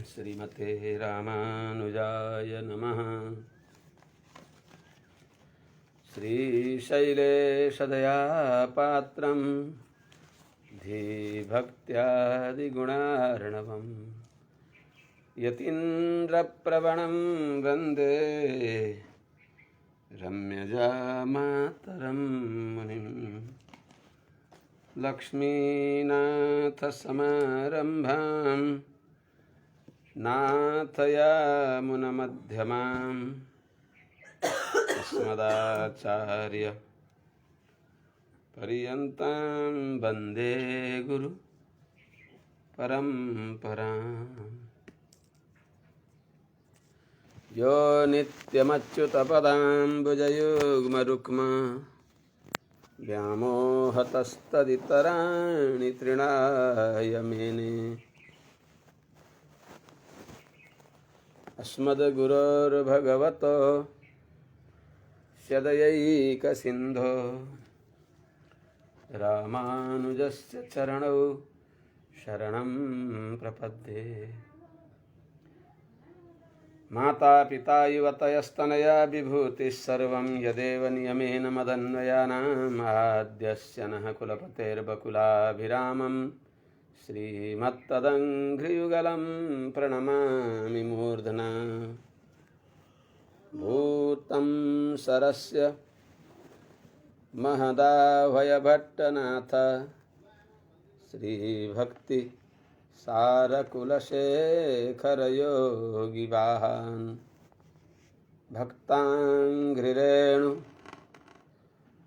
श्रीमते रामानुजाय नमः। श्रीशैलेशदयापात्रं धीभक्त्यादिगुणार्णवं यतीन्द्रप्रवणं वन्दे रम्यजामातरं मुनिं। लक्ष्मीनाथसमारम्भां नाथयामुनमध्यमाम् अस्मदाचार्य पर्यन्तां वन्दे गुरु परम्पराम्। यो नित्यमच्युतपदाम्बुजयुग्मरुक्मा व्यामोहतस्तदितराणि तृणाय मेने। अस्मद्गुरोर्भगवतो सदयैकसिन्धो रामानुजस्य चरणौ शरणं प्रपद्ये। माता पिता युवतयस्तनया विभूतिः सर्वं यदेव नियमेन मदन्वयानाम् आद्यस्य नः कुलपतेर्बकुलाभिरामं श्रीमत्तदङ्घ्रियुगलं प्रणमामि मूर्धना। भूतं सरस्य महदाह्वयभट्टनाथ श्रीभक्ति सारकुलशेखरयोगिवाहान् भक्ताङ्घ्रिरेणु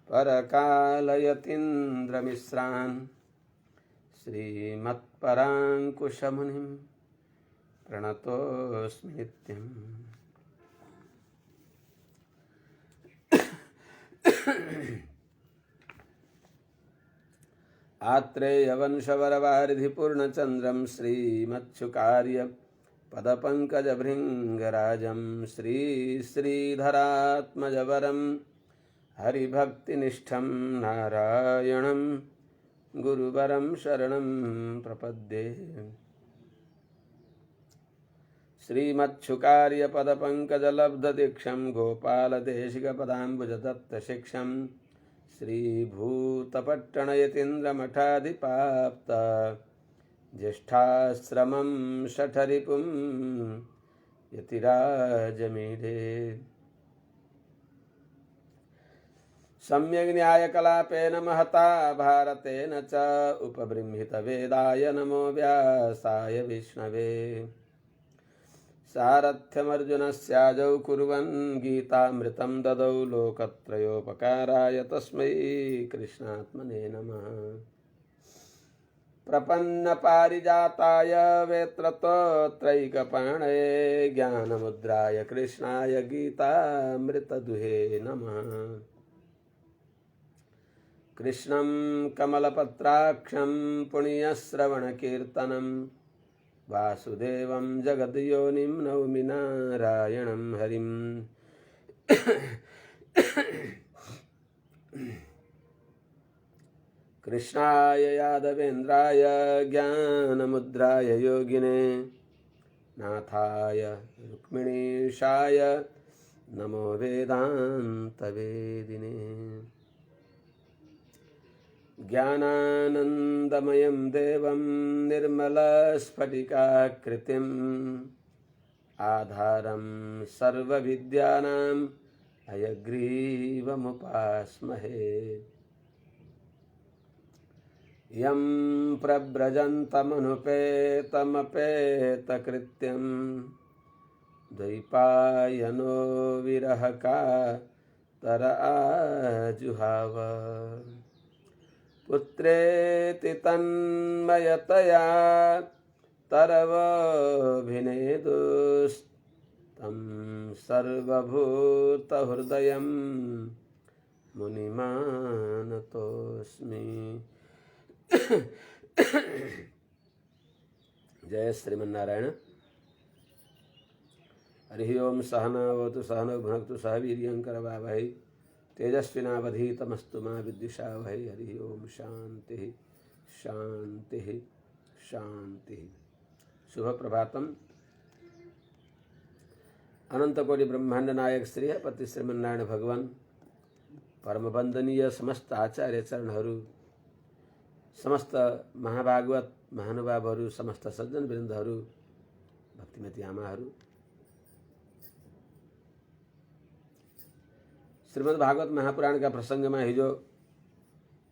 परकालयतीन्द्रमिश्रान् श्रीमत्पराङ्कुशमुनिं प्रणतोऽस्मि नित्यम्। आत्रेयवंशवरवारिधिपूर्णचन्द्रं श्रीमच्छुकार्य पदपङ्कजभृङ्गराजं श्रीधरात्मजवरं हरिभक्तिनिष्ठं नारायणं गुरुवरं शरणं प्रपद्ये। श्रीमच्छुकार्य पदपङ्कजलब्धदीक्षं गोपालदेशिकपदाम्बुजदत्तशिक्षं श्रीभूतपट्टणयतीन्द्रमठाधिपाप्त ज्येष्ठाश्रमं शठरिपुं यतिराजमीढे। सम्यग् न्यायकलापेन महता भारतेन च उपबृंहितवेदाय नमो व्यासाय विष्णवे। सारथ्यमर्जुनस्याजौ कुर्वन् गीतामृतं ददौ लोकत्रयोपकाराय तस्मै कृष्णात्मने नमः। प्रपन्नपारिजाताय वेत्रतोत्रैकपाणये ज्ञानमुद्राय कृष्णाय गीतामृतदुहे नमः। कृष्णं कमलपत्राक्षं पुण्यश्रवणकीर्तनं वासुदेवं जगद्योनिं नौमि नारायणं हरिं। कृष्णाय यादवेन्द्राय ज्ञानमुद्राय योगिने नाथाय रुक्मिणीशाय नमो वेदान्तवेदिने। ज्ञानानन्दमयं देवं निर्मलस्फटिकाकृतिम् आधारं सर्वविद्यानां हयग्रीवमुपास्महे। यं प्रव्रजन्तमनुपेतमपेतकृत्यं द्वैपायनो विरहकातर आजुहाव। पुत्रेति तन्मयतया तरवोऽभिनेदुस्तं सर्वभूतहृदयं मुनिमानतोऽस्मि। जय श्रीमन्नारायण। हरि ओम। सहनावतु सहनौ भुनक्तु सह वीर्यं करवावहै तेजस्विनावधीतमस्तु मा विद्विषावहै। हरि ओम। शांति शांति शांति। शुभ प्रभातम। अनंत कोटि ब्रह्मांड नायक श्री पति श्रीमन्नारायण भगवान परम वंदनीय समस्त आचार्य चरणहरू, समस्त महाभागवत महानुभावहरू, समस्त सज्जन वृन्दहरू, भक्तिमती आमाहरू, श्रीमद् भागवत महापुराण का प्रसंगमा हिजो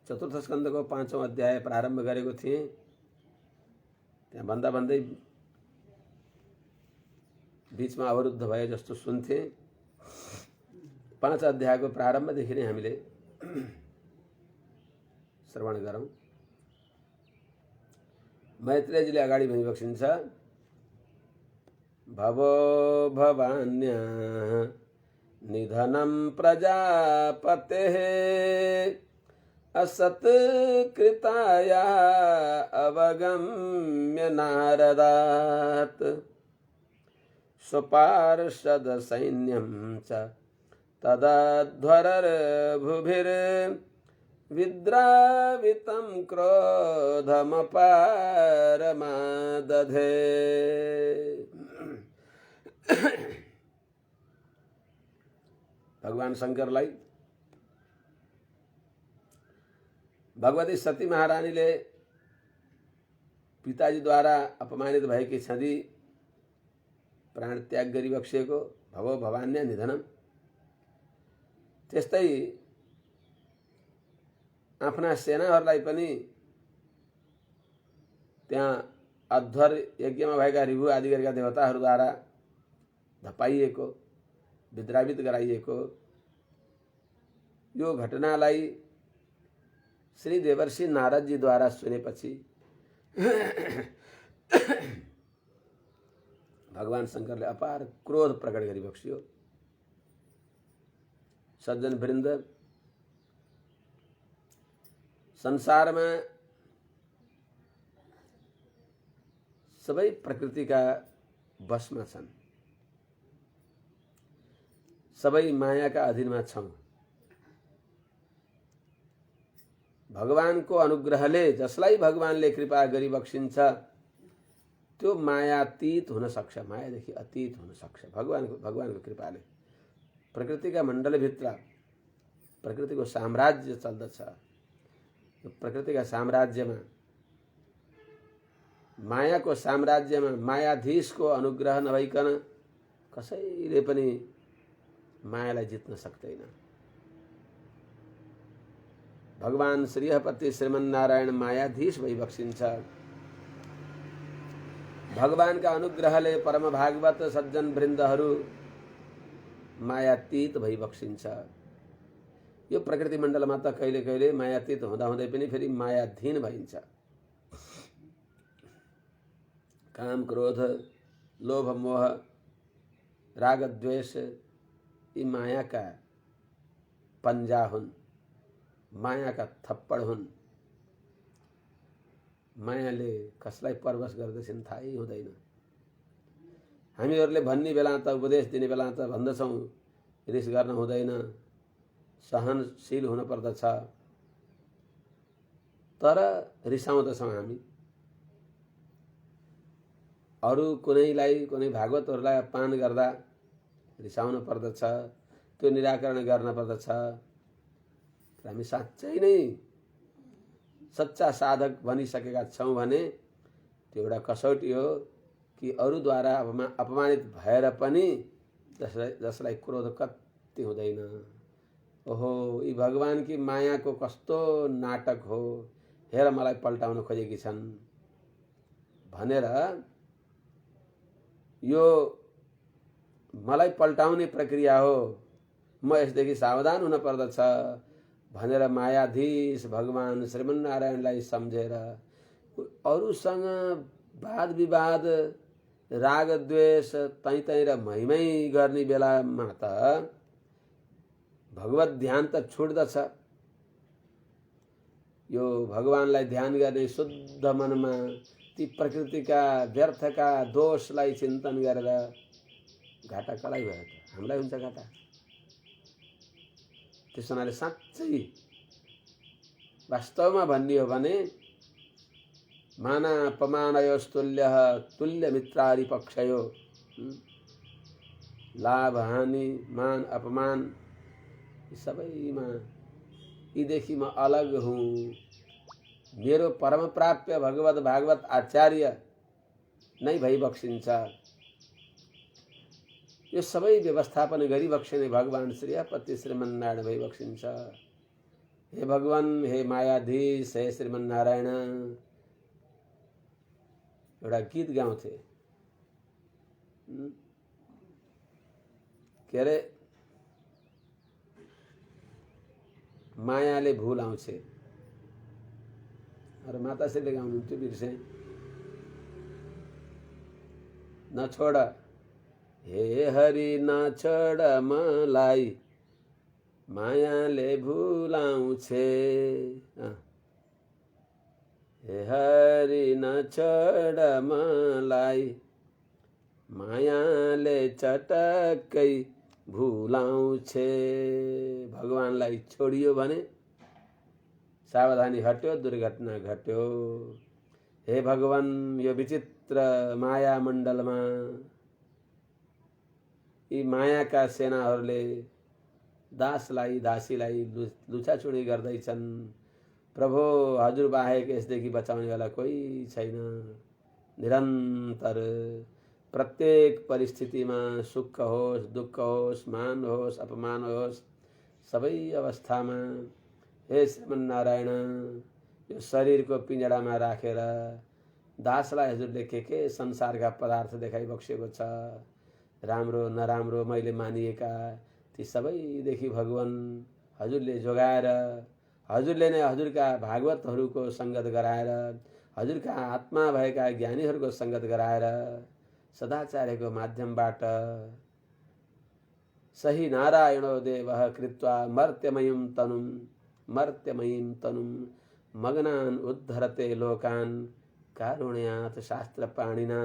चतुर्थ स्कन्धको 5औं अध्याय प्रारम्भ गरेको थिएँ। त्यहाँ भन्दा भन्दै बीचमा अवरुद्ध भए जस्तो सुन्थे। 5 अध्यायको प्रारम्भदेखि नै हामीले श्रवण गरौँ। मैत्रेयजीले अगाडि भनिबक्सिन्छ, भवो भवान्या निधनं प्रजापतेः असत्कृताया अवगम्य नारदात् स्वपार्षद सैन्यं च तदध्वरर्भुभिर्विद्रावितं क्रोधमपारमादधे। भगवान शंकरलाई भगवती सती महारानीले पिताजीद्वारा अपमानित भएकी छँदी प्राण त्याग गरिबक्सिएको भवो भवान्या निधनम, त्यस्तै आफ्ना सेनाहरूलाई पनि त्यहाँ अध्वर यज्ञमा भएका ऋभु आदि गरेका देवताहरूद्वारा धपाइएको, विद्रावित गराइएको यो घटनालाई श्री देवर्षि नारदजीद्वारा सुनेपछि भगवान शंकरले अपार क्रोध प्रकट गरिबक्सियो। सज्जन वृन्द, संसारमा सबै प्रकृतिका वशमा छन्, सबै मायाका अधीनमा छौं। भगवानको अनुग्रहले जसलाई भगवानले कृपा गरिबक्सिन्छ त्यो मायातीत हुन सक्छ, मायादेखि अतीत हुन सक्छ। भगवानको कृपाले प्रकृतिका मण्डलभित्र प्रकृतिको साम्राज्य चल्दछ। प्रकृतिका साम्राज्यमा, मायाको साम्राज्यमा मायाधीशको अनुग्रह नभइकन कसैले पनि मायालाई जित्न सक्दैन। भगवान श्रीहपति श्रीमन्नारायण मायाधीश भइबक्सिन्छ। भगवानका अनुग्रहले परम भागवत सज्जन वृन्दहरू मायातीत भइबक्सिन्छ। यो प्रकृति मण्डलमा त कहिले कहिले मायातीत हुँदा हुँदै पनि फेरि मायाधीन भइन्छ। काम क्रोध लोभ मोह राग द्वेष यी मायाका पन्जा हुन्, मायाका थप्पड हुन्। मायाले कसलाई परवश गर्दछन् थाहै हुँदैन। हामीहरूले भन्ने बेला त, उपदेश दिने बेला त भन्दछौँ रिस गर्न हुँदैन, सहनशील हुन पर्दछ, तर रिसाउँदछौँ हामी। अरू कुनैलाई, कुनै भागवतहरूलाई अपमान गर्दा रिसाउन पर्दछ, त्यो निराकरण गर्न पर्दछ। हामी साँच्चै नै सच्चा साधक बनिसकेका छौँ भने त्यो एउटा कसौटी हो कि अरूद्वारा अपमानित भएर पनि जसलाई क्रोध कति हुँदैन। ओहो, यी भगवानकी मायाको कस्तो नाटक हो, हेर मलाई पल्टाउन खोजेकी छन् भनेर यो मलाई पल्टाउने प्रक्रिया हो, म यसदेखि सावधान हुन पर्दछ भनेर मायाधीश भगवान श्रीमन्नारायणलाई सम्झेर अरूसँग वाद विवाद राग द्वेष तै र मैमै गर्ने बेलामा त भगवत ध्यान त छुट्दछ। यो भगवानलाई ध्यान गर्ने शुद्ध मनमा ती प्रकृतिका व्यर्थका दोषलाई चिन्तन गरेर घाटा कसलाई भयो त? हामीलाई हुन्छ घाटा। त्यस हुनाले साँच्चै वास्तवमा भन्ने हो भने मानापमानयोस्तुल्यः तुल्य मित्रारि पक्षयो। लाभ हानि मान अपमान सबैमा यीदेखि म अलग हुँ। मेरो परम प्राप्य भगवत भागवत आचार्य नै भइबक्सिन्छ। यो सबै व्यवस्थापन गरिबक्सिने भगवान श्रीपति श्रीमन्नारायण भइबक्सिन्छ। हे भगवान, हे मायाधीश, हे श्रीमन्नारायण। एउटा गीत गाउँथे, के अरे, मायाले भूल आउँछ। अरे माताश्रीले गाउनुहुन्थ्यो, बिर्से। नछोड हे हरि नछोड मलाई, मायाले भूल आउँछ। हे हरि नछोड मलाई, मायाले चटक्कै भूल आउँछ। भगवानलाई छोडियो भने सावधानी हट्यो, दुर्घटना घट्यो। हे भगवान, यो विचित्र माया मण्डलमा यी मायाका सेनाहरूले दासलाई दासीलाई लुछाचुडी गर्दैछन्। प्रभु, हजुर बाहेक यसदेखि बचाउनेवाला कोही छैन। निरन्तर प्रत्येक परिस्थितिमा सुख होस्, दुःख होस्, मान होस्, अपमान होस्, सबै अवस्थामा हे श्रीमन्नारायण, यो शरीरको पिंजडामा राखेर दासलाई हजुरले के संसारका पदार्थ देखाइबक्सेको छ, राम्रो नराम्रो मैले मानिएका ती सबैदेखि भगवान हजुरले जोगाएर, हजुरले नै हजुरका भागवतहरूको संगत गराएर, हजुरका आत्मा भएका ज्ञानीहरूको संगत गराएर, सदाचार्यको माध्यमबाट सही नारायणो देवः कृत्वा मर्त्यमयीं तनुं मग्नान् उद्धरते लोकान् कारुण्यात् शास्त्र पाणिना।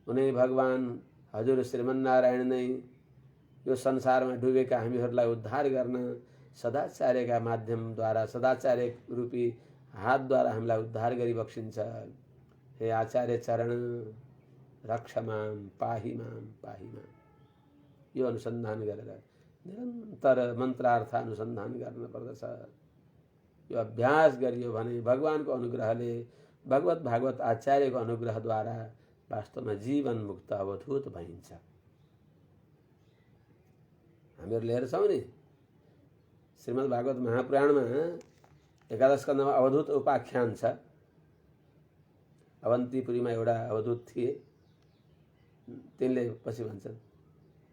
उनै भगवान हजुर श्रीमन्नारायण नै यो संसारमा डुबेका हामीहरूलाई उद्धार गर्न सदाचार्यका माध्यमद्वारा, सदाचार्य रूपी हातद्वारा हामीलाई उद्धार गरिबक्सिन्छ। हे आचार्य चरण, रक्ष मां, पाहि मां, पाहि मां। यो अनुसन्धान गरेर निरन्तर मन्त्रार्थ अनुसन्धान गर्न पर्दछ। यो अभ्यास गरियो भने भगवानको अनुग्रहले, भगवत भागवत आचार्यको अनुग्रहद्वारा वास्तवमा जीवन मुक्त अवधूत भइन्छ। हामीहरूले हेर्छौँ नि, श्रीमद् भागवत महापुराणमा एकादश स्कन्धमा अवधूत उपाख्यान छ। अवन्तीपुरीमा एउटा अवधूत थिए। तिनले पछि भन्छन्,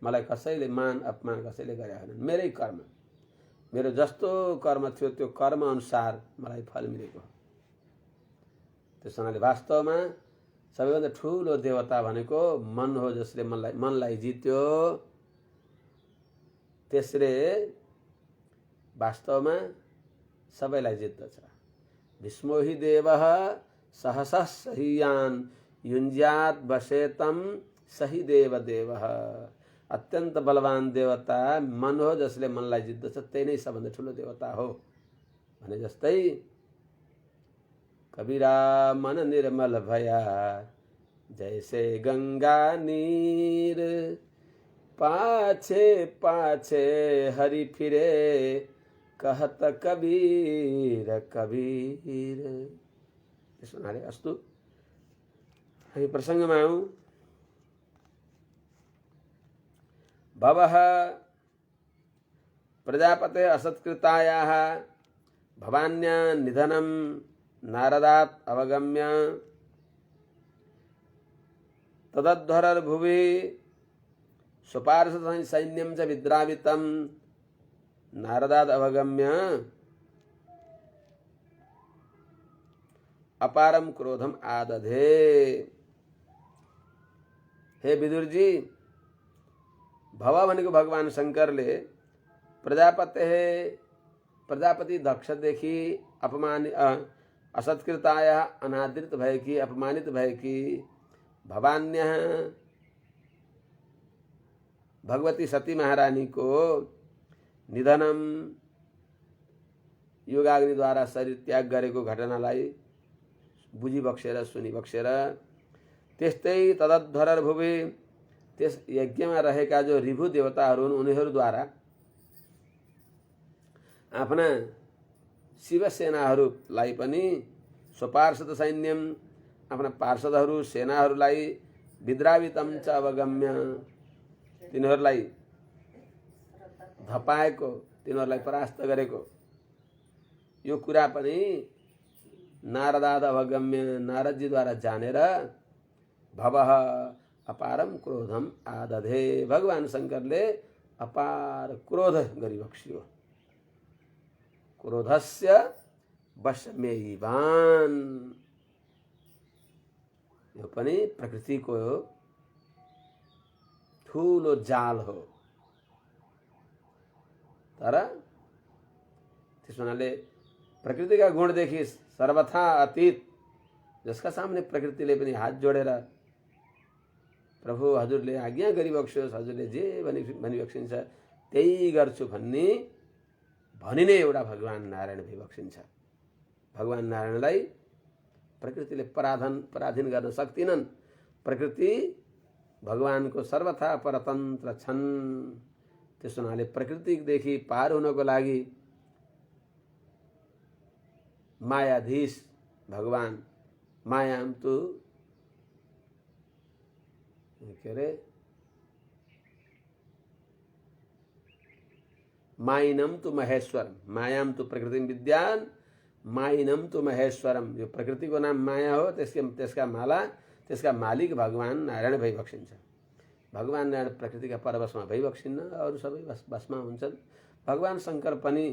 मलाई कसैले मान अपमान कसैले गरे होइनन्। मेरै कर्म, मेरो जस्तो कर्म थियो त्यो कर्म अनुसार मलाई फल मिलेको। त्यस हुनाले वास्तवमा सबैभन्दा ठुलो देवता भनेको मन हो। जसले मनलाई जित्यो त्यसले वास्तवमा सबैलाई जित्दछ। भीष्मो हि देवः सहसः सहीयान् युञ्ज्यात् वशेतं सही देवदेवः। अत्यन्त बलवान देवता मन हो, जसले मनलाई जित्दछ त्यही नै सबभन्दा ठुलो देवता हो भने जस्तै कबीरा मन निर्मल भया जैसे गंगा नीर, पाछे पाछे हरि फिरे कहत कबीर कबीर। त्यसो हुनाले अस्तु हामी प्रसङ्गमा आउँ। भवः प्रजापते असत्कृतायाः भवान्या निधनं नारदात् अवगम्य तदध्वरर्भुवि सुपार्षद सैन्यं च विद्रावितं नारदात् अवगम्य अपारम क्रोधम आदधे। हे विदुर जी, भव भनेको भगवान शंकरले प्रजापति दक्षदेखि असत्कृताय अनादृत भएकी, अपमानित भएकी भवान्य भगवती सती महारानी को निधनम योगाग्निद्वारा शरीर त्याग गरेको घटनालाई बुझिबक्सेर सुनिबक्सेर, त्यस्तै तदध्वरर भुवि त्यस यज्ञमा रहेका जो रिभु देवताहरू हुन् उनीहरूद्वारा आफ्ना शिवसेनाहरूलाई पनि स्वपार्षद सैन्यम आफ्ना पार्षदहरू सेनाहरूलाई विद्रावितम च अवगम्य तिनीहरूलाई धपाएको तिनीहरूलाई परास्त गरेको यो कुरा पनि नारदाद अवगम्य नारदजीद्वारा जानेर भवः अपारम क्रोधम आदधे भगवान शङ्करले अपार क्रोध गरिबक्सियो क्रोधस्य वशमेवान यो पनि प्रकृतिको ठुलो जाल हो तर त्यस हुनाले प्रकृतिका गुणदेखि सर्वथा अतीत जसका सामने प्रकृतिले पनि हात जोडेर प्रभु हजुरले आज्ञा गरिबक्सियोस् हजुरले जे भनिबक्सिन्छ त्यही गर्छु भन्ने भनिने एउटा भगवान नारायण भइबक्सिन्छ भगवान नारायणलाई प्रकृतिले पराधीन गर्न सक्दिनन् प्रकृति भगवानको सर्वथा परतन्त्र छन् त्यस हुनाले प्रकृतिदेखि पार हुनको लागि मायाधीश भगवान मायाम तु के अरे माइनम तु महेश्वर मायाम तु प्रकृति विद्यान माइनम तु महेश्वरम यो प्रकृतिको नाम माया हो त्यसका मालिक भगवान नारायण भइबक्सिन्छ भगवान नारायण प्रकृतिका परवशमा भइबक्सिन्न अरू सबै बसमा हुन्छन् भगवान शङ्कर पनि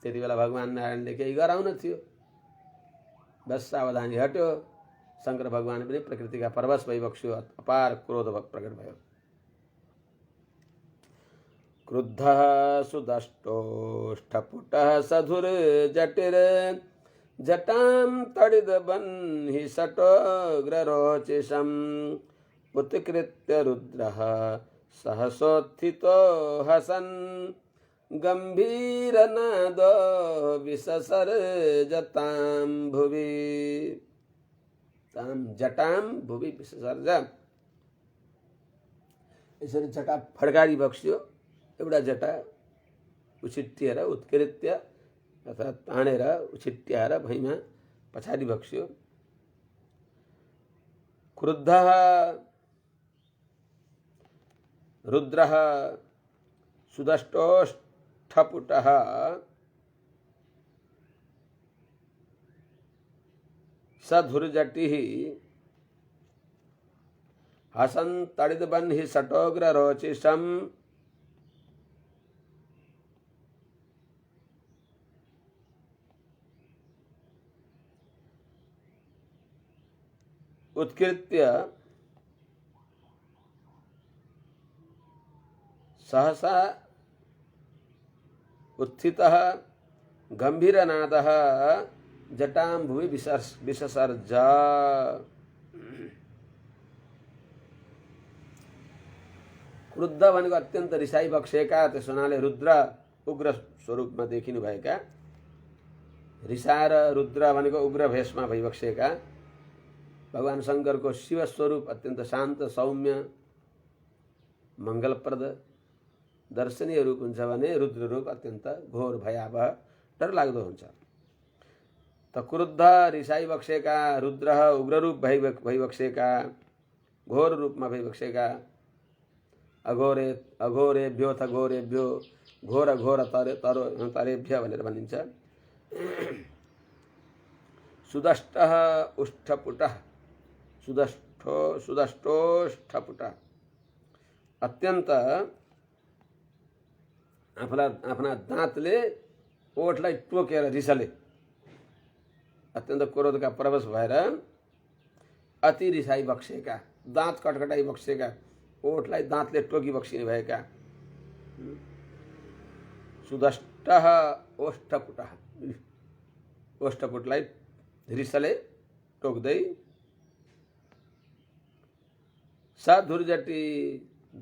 त्यति बेला भगवान नारायणले केही गराउन थियो बस सावधानी हट्यो शङ्कर भगवान पनि प्रकृतिका परवश भइबक्स्यो अपार क्रोध प्रकट भयो क्रुद्धः सुदष्टोष्ठपुटः सधुर्जटिर जटां तडिदबह्नि षटोग्ररोचिषम् उत्कृत्य रुद्रः सहसोत्थितो हसन् गम्भीरनादो विससर्जतां भुवि तां जटां भुवि विससर्ज यसरी जटा फड्कारि बक्स्यो एउटा जटा उछिट्टिएर उत्कृत्य अर्थात् तानेर उछिट्याएर भुइँमा पछाडि बक्स्यो क्रुद्धः रुद्रः सुदष्टोष्ठपुटः सधुर्जटिः हसन् तडिदबह्नि षटोग्ररोचिषम् उत्कृत्य सहसा उत्थितः गम्भीरनादः जटां भुवि विससर्ज क्रुद्ध भनेको अत्यन्त रिसाई बक्सेका त्यस हुनाले रुद्र उग्र स्वरूपमा देखिनुभएका रिसाएर रुद्र भनेको उग्र भेषमा भइबक्सेका भगवान शङ्करको शिव स्वरूप अत्यन्त शान्त सौम्य मङ्गलप्रद दर्शनीय रूप हुन्छ भने रुद्र रूप अत्यन्त घोर भयावह डरलाग्दो हुन्छ त क्रुद्ध रिसाई बक्सेका रुद्र उग्र रूप भइबक्सेका घोर रूपमा भइबक्सेका अघोरेभ्योऽथ घोरेभ्यो घोर तरेभ्य भनेर भनिन्छ सुदष्टः उष्ठपुटः सुदष्टोष्ठपुटः अत्यन्त आफ्ना दाँतले ओठलाई टोकेर रिसले अत्यन्त क्रोधका परवश भएर अति रिसाई बक्सेका दाँत कटकटाई बक्सेका ओठलाई दाँतले टोकी बक्सिने भएका सुदष्टः ओष्ठपुटः ओष्ठपुटलाई रिसले टोक्दै सधुर्जटी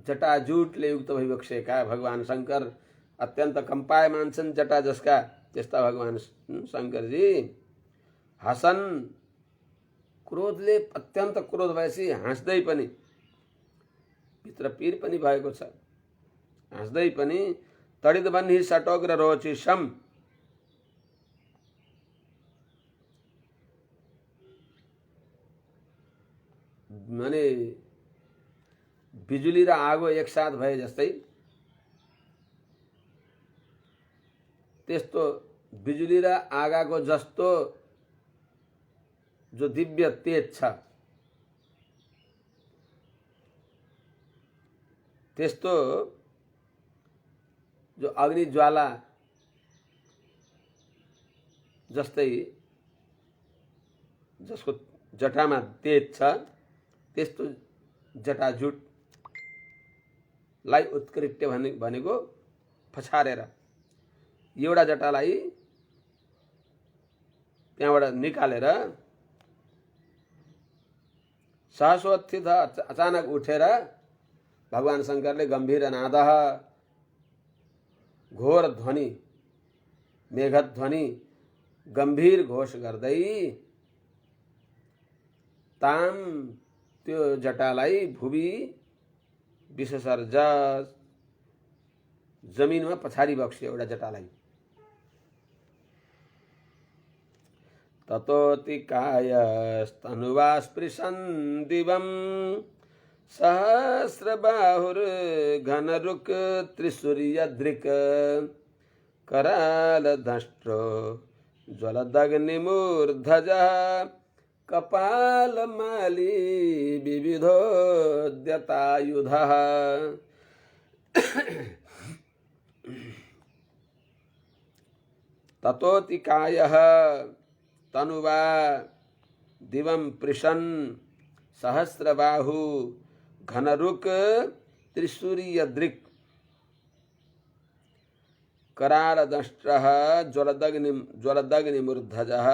जटाजुटले युक्त भइबक्सेका भगवान शङ्कर अत्यन्त कम्पायमान छन् जटा जसका त्यस्ता भगवान शङ्करजी हसन क्रोधले अत्यन्त क्रोध भएपछि हाँस्दै पनि चित्रपीर पनि भएको छ। हाँस्दै पनि तडित बन्ही सटोग्र रोची सम, माने बिजुली र आगो एकसाथ भए जस्तै त्यस्तो बिजुली र आगाको जस्तो जो दिव्य तेज छ त्यस्तो जो अग्नि ज्वाला जस्तै जसको जटामा तेज छ त्यस्तो जटाजुटलाई उत्कृष्ट भनेको पछारेर एउटा जटालाई त्यहाँबाट निकालेर सहसोत्थित अचानक उठेर भगवान शंकरले गम्भीर नादः घोर ध्वनि मेघध्वनि गम्भीर घोष गर्दै ताम त्यो जटालाई भुवि विससर्ज जमिनमा पछाडि बक्स्यो एउटा जटालाई। ततोतिकायस्तनुवा स्पृशन् दिवं सहस्रबाहुर्घनरुक् त्रिसूर्यदृक् करालदंष्ट्रो ज्वलदग्निमूर्धजः कपालमाली विविधोद्यतायुधः। ततोतिकायः तनुवा दिवं पृशन् सहस्रबाहु घनरुक् त्रिसूर्यदृक् करालदंष्ट्रः ज्वलदग्निमूर्धजः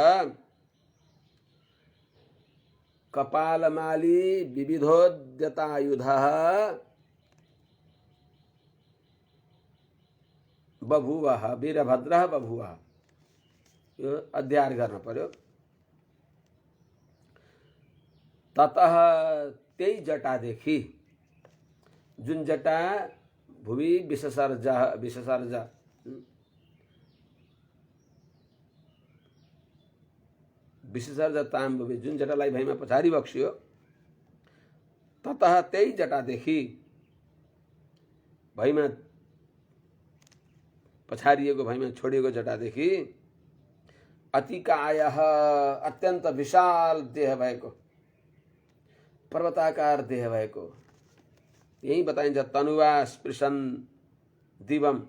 कपालमाली विविधोद्यतायुधः बभुवः वीरभद्रः बभुवः। यो अध्ययन गर्न पर्यो। ततः त्यही जटादेखि जुन जटा भुवि विससर्ज ताम भुवि जुन जटालाई भैमा पछाडि बक्सियो ततः त्यही जटादेखि भैमा पछाडिएको भैमा छोडिएको जटादेखि अतिकायः अत्यन्त विशाल देह भएको पर्वताकार देह भएको यही बताइन्छ। तनुवा स्पृशन् दिवम,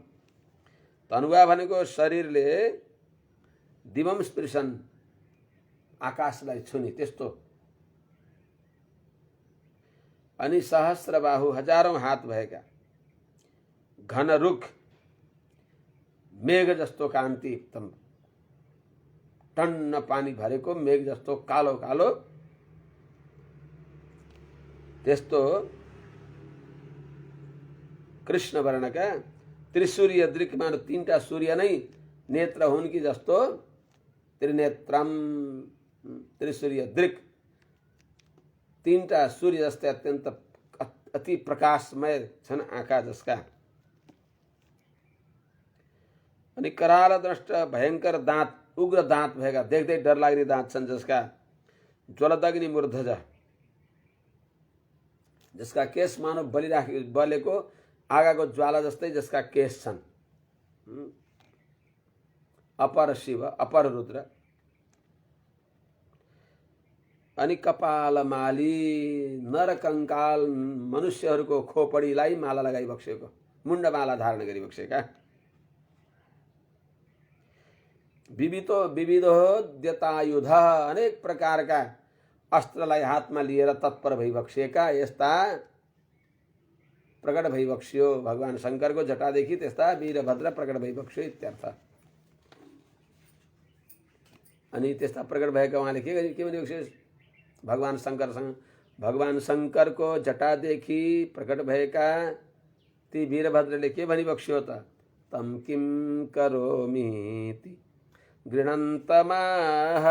तनुवा भनेको शरीरले दिवम स्पृशन् आकाशलाई छुने त्यस्तो। अनि सहस्रबाहु हजारौं हात भएका घन रुख मेघ जस्तो कान्ति एकदम टन्न पानी भरेको मेघ जस्तो कालो कालो त्यस्तो कृष्ण वर्णका त्रिसूर्य दृक् मान तीनटा सूर्य नै नेत्र हुन् कि जस्तो त्रिनेत्रम त्रिसूर्य दृक् तीनटा सूर्य जस्तै अत्यन्त अति प्रकाशमय छन् आँखा जसका। अनि कराल दंष्ट भयंकर दाँत उग्र दाँत भएका देख्दै डर लाग्ने दाँत छन् जसका। ज्वलदग्नि मूर्धज जसका केश मानव बलेको आगाको ज्वाला जस्तै जसका केश छन्। अपर शिव अपर रुद्र। अनि कपालमाली नरकंकाल मनुष्यहरूको खोपडीलाई माला लगाई बक्सेको मुण्डमाला धारण गरी बक्सेका। विविधोद्यतायुध अनेक प्रकारका अस्त्रलाई हातमा लिएर तत्पर भइबक्सेका यस्ता प्रकट भइबक्स्यो भगवान शंकरको जटादेखि त्यस्ता वीरभद्र प्रकट भइबक्स्यो इत्यर्थ। अनि त्यस्ता प्रकट भएका उहाँले के भनिबक्स्यो भगवान शंकरको जटादेखि प्रकट भएका ती वीरभद्रले के भनिबक्स्यो त तम किम करोमीति गृणन्तमाह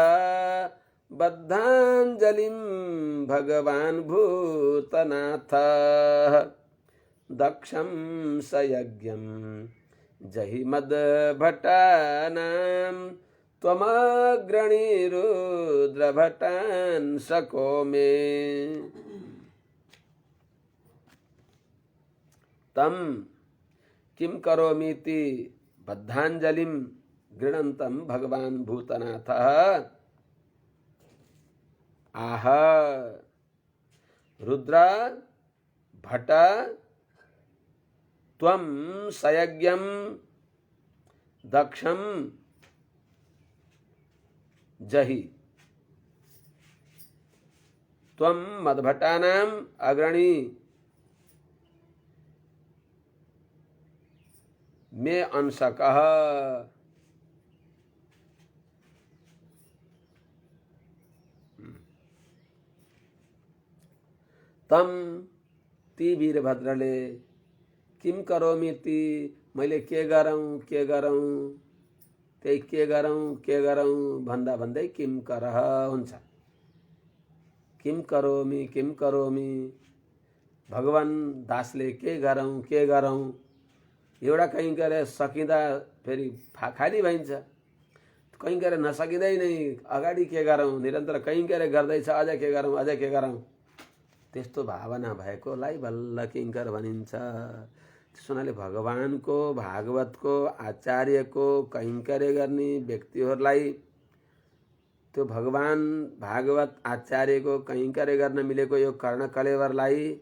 बद्धाञ्जलिं भगवान भूतनाथ। दक्षं सयज्ञं जहि मद्भटानां त्वमग्रणीरुद्रभटान् सको मे। तम किं करोमीति बद्धांजलिं गृणन्तं भगवान भूतनाथः आह रुद्र भट त्वं सयज्ञं दक्षं जहि त्वं मद्भटानां अग्रणी मे अंशकः। तम ती वीरभद्रले किम करोमीति मैले के गरौँ त्यही के गरौँ भन्दा भन्दै किम करह हुन्छ। किम करोमी भगवान दासले के गरौँ एउटा कहीँ गएर सकिँदा फेरि खाली भइन्छ, कहीँ गएर नसकिँदै नै अगाडि के गरौँ निरन्तर कहीँ गएर गर्दैछ अझ के गरौँ त्यस्तो भावना भएकोलाई बल्ल किङ्कर भनिन्छ। त्यसो हुनाले भगवानको भागवतको आचार्यको कैङ्कर्य गर्ने व्यक्तिहरूलाई त्यो भगवान भागवत आचार्यको कैङ्कर्य गर्न मिलेको यो कर्ण कलेवरलाई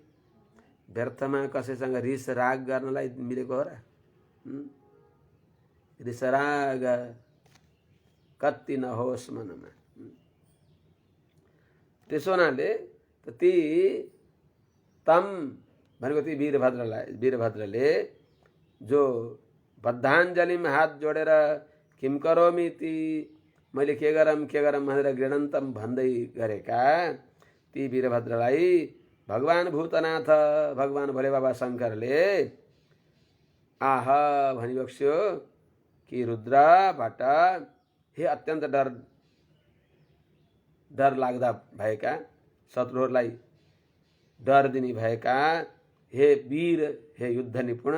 व्यर्थमा कसैसँग रिस राग गर्नलाई मिलेको हो र? रिस राग कति नहोस् मनमा। त्यसो हुनाले ती तम भनेको ती वीरभद्रले जो बद्धाञ्जलिम हात जोडेर किम करोमी ती मैले के गरौँ भनेर गृणन्तम भन्दै गरेका ती वीरभद्रलाई भगवान भूतनाथ भगवान भोले बाबा शङ्करले आह भनिबक्स्यो कि रुद्रबाट हे अत्यन्त डर लाग्दा भएका शत्रुहरूलाई डर दिने भएका हे वीर हे युद्ध निपुण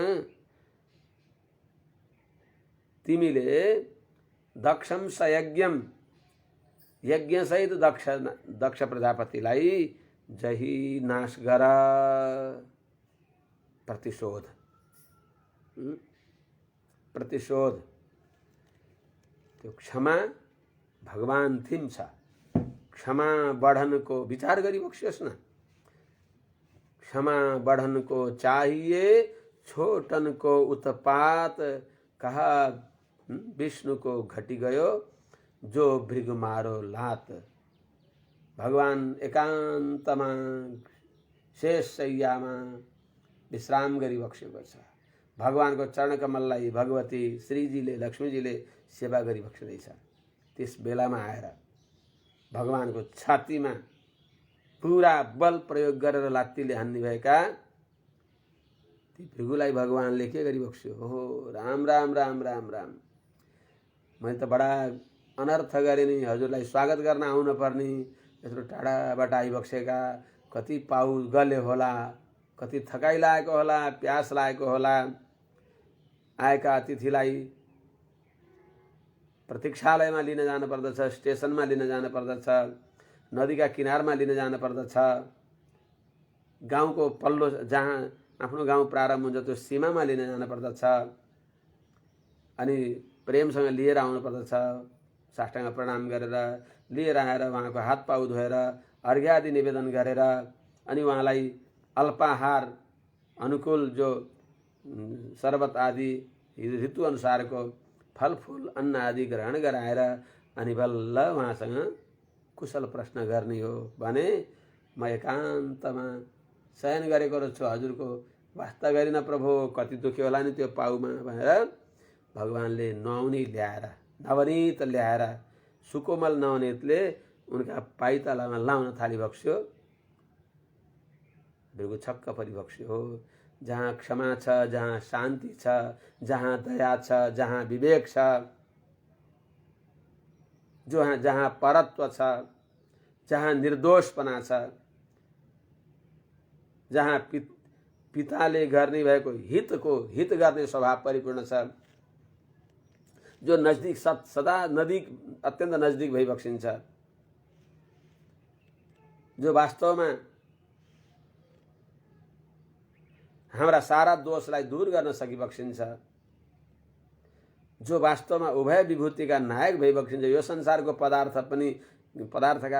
तिमीले दक्षम सयज्ञम यज्ञ सहित दक्ष प्रजापतिलाई जही नाश गर। प्रतिशोध त्यो क्षमा भगवान थिम छ। क्षमा बढनको विचार गरी बक्सियोस् न। क्षमा बढनको चाहिए छोटनको उत्पात कहा विष्णु को घटी गयो जो भृगु मारो लात। भगवान एकान्तमा शेष शय्यामा विश्राम गरी बक्सेको छ। भगवानको चरणकमललाई भगवती श्रीजीले लक्ष्मीजीले सेवा गरी बक्सिँदैछ। त्यस बेलामा आएर भगवानको छातीमा पूरा बल प्रयोग गरेर लात्तीले हान्ने भएका ती भृगुलाई भगवानले के गरी बक्स्यो। ओहो राम राम राम राम राम, मैले त बडा अनर्थ गरेँ नि, हजुरलाई स्वागत गर्न आउन पर्ने, यत्रो टाढाबाट आइबक्सेका, कति पाउ गले होला, कति थकाइ लागेको होला, प्यास लागेको होला, आएका अतिथिलाई प्रतीक्षालयमा लिन जान पर्दछ, स्टेसनमा लिन जान पर्दछ, नदीका किनारमा लिन जान पर्दछ, गाउँको पल्लो जहाँ आफ्नो गाउँ प्रारम्भ हुन्छ त्यो सीमामा लिन जान पर्दछ, अनि प्रेमसँग लिएर आउनु पर्दछ। साष्टाङ्ग प्रणाम गरेर लिएर आएर उहाँको हात पाउ धोएर अर्घ्य आदि निवेदन गरेर अनि उहाँलाई अल्पाहार अनुकूल जो शरबत आदि ऋतु अनुसारको फलफूल अन्न आदि ग्रहण गराएर अनि बल्ल उहाँसँग कुशल प्रश्न गर्ने हो भने म एकान्तमा शयन गरेको रहेछु, हजुरको वास्ता गरिन प्रभु, कति दुखी होला नि त्यो पाउमा भनेर भगवानले नुहाउने ल्याएर नवनीत ल्याएर सुकोमल नवनीतले उनका पाइतालामा लाउन थालिबक्स्यो। भृगु छक्क परिबक्स्यो। हो जहाँ क्षमा छ, जहाँ शान्ति छ, जहाँ दया छ, जहाँ विवेक छ, जहाँ परत्व छ, जहाँ निर्दोषपना छ, जहाँ पिताले गर्ने भएको हितको हित गर्ने स्वभाव परिपूर्ण छ, जो नजदिक सदा नजिक अत्यन्त नजदिक भइबक्सिन्छ, जो वास्तवमा हाम्रा सारा दोषलाई दूर गर्न सकिबक्सिन्छ, जो वास्तवमा उभय विभूतिका नायक भइबक्सिन्छ, यो संसारको पदार्थका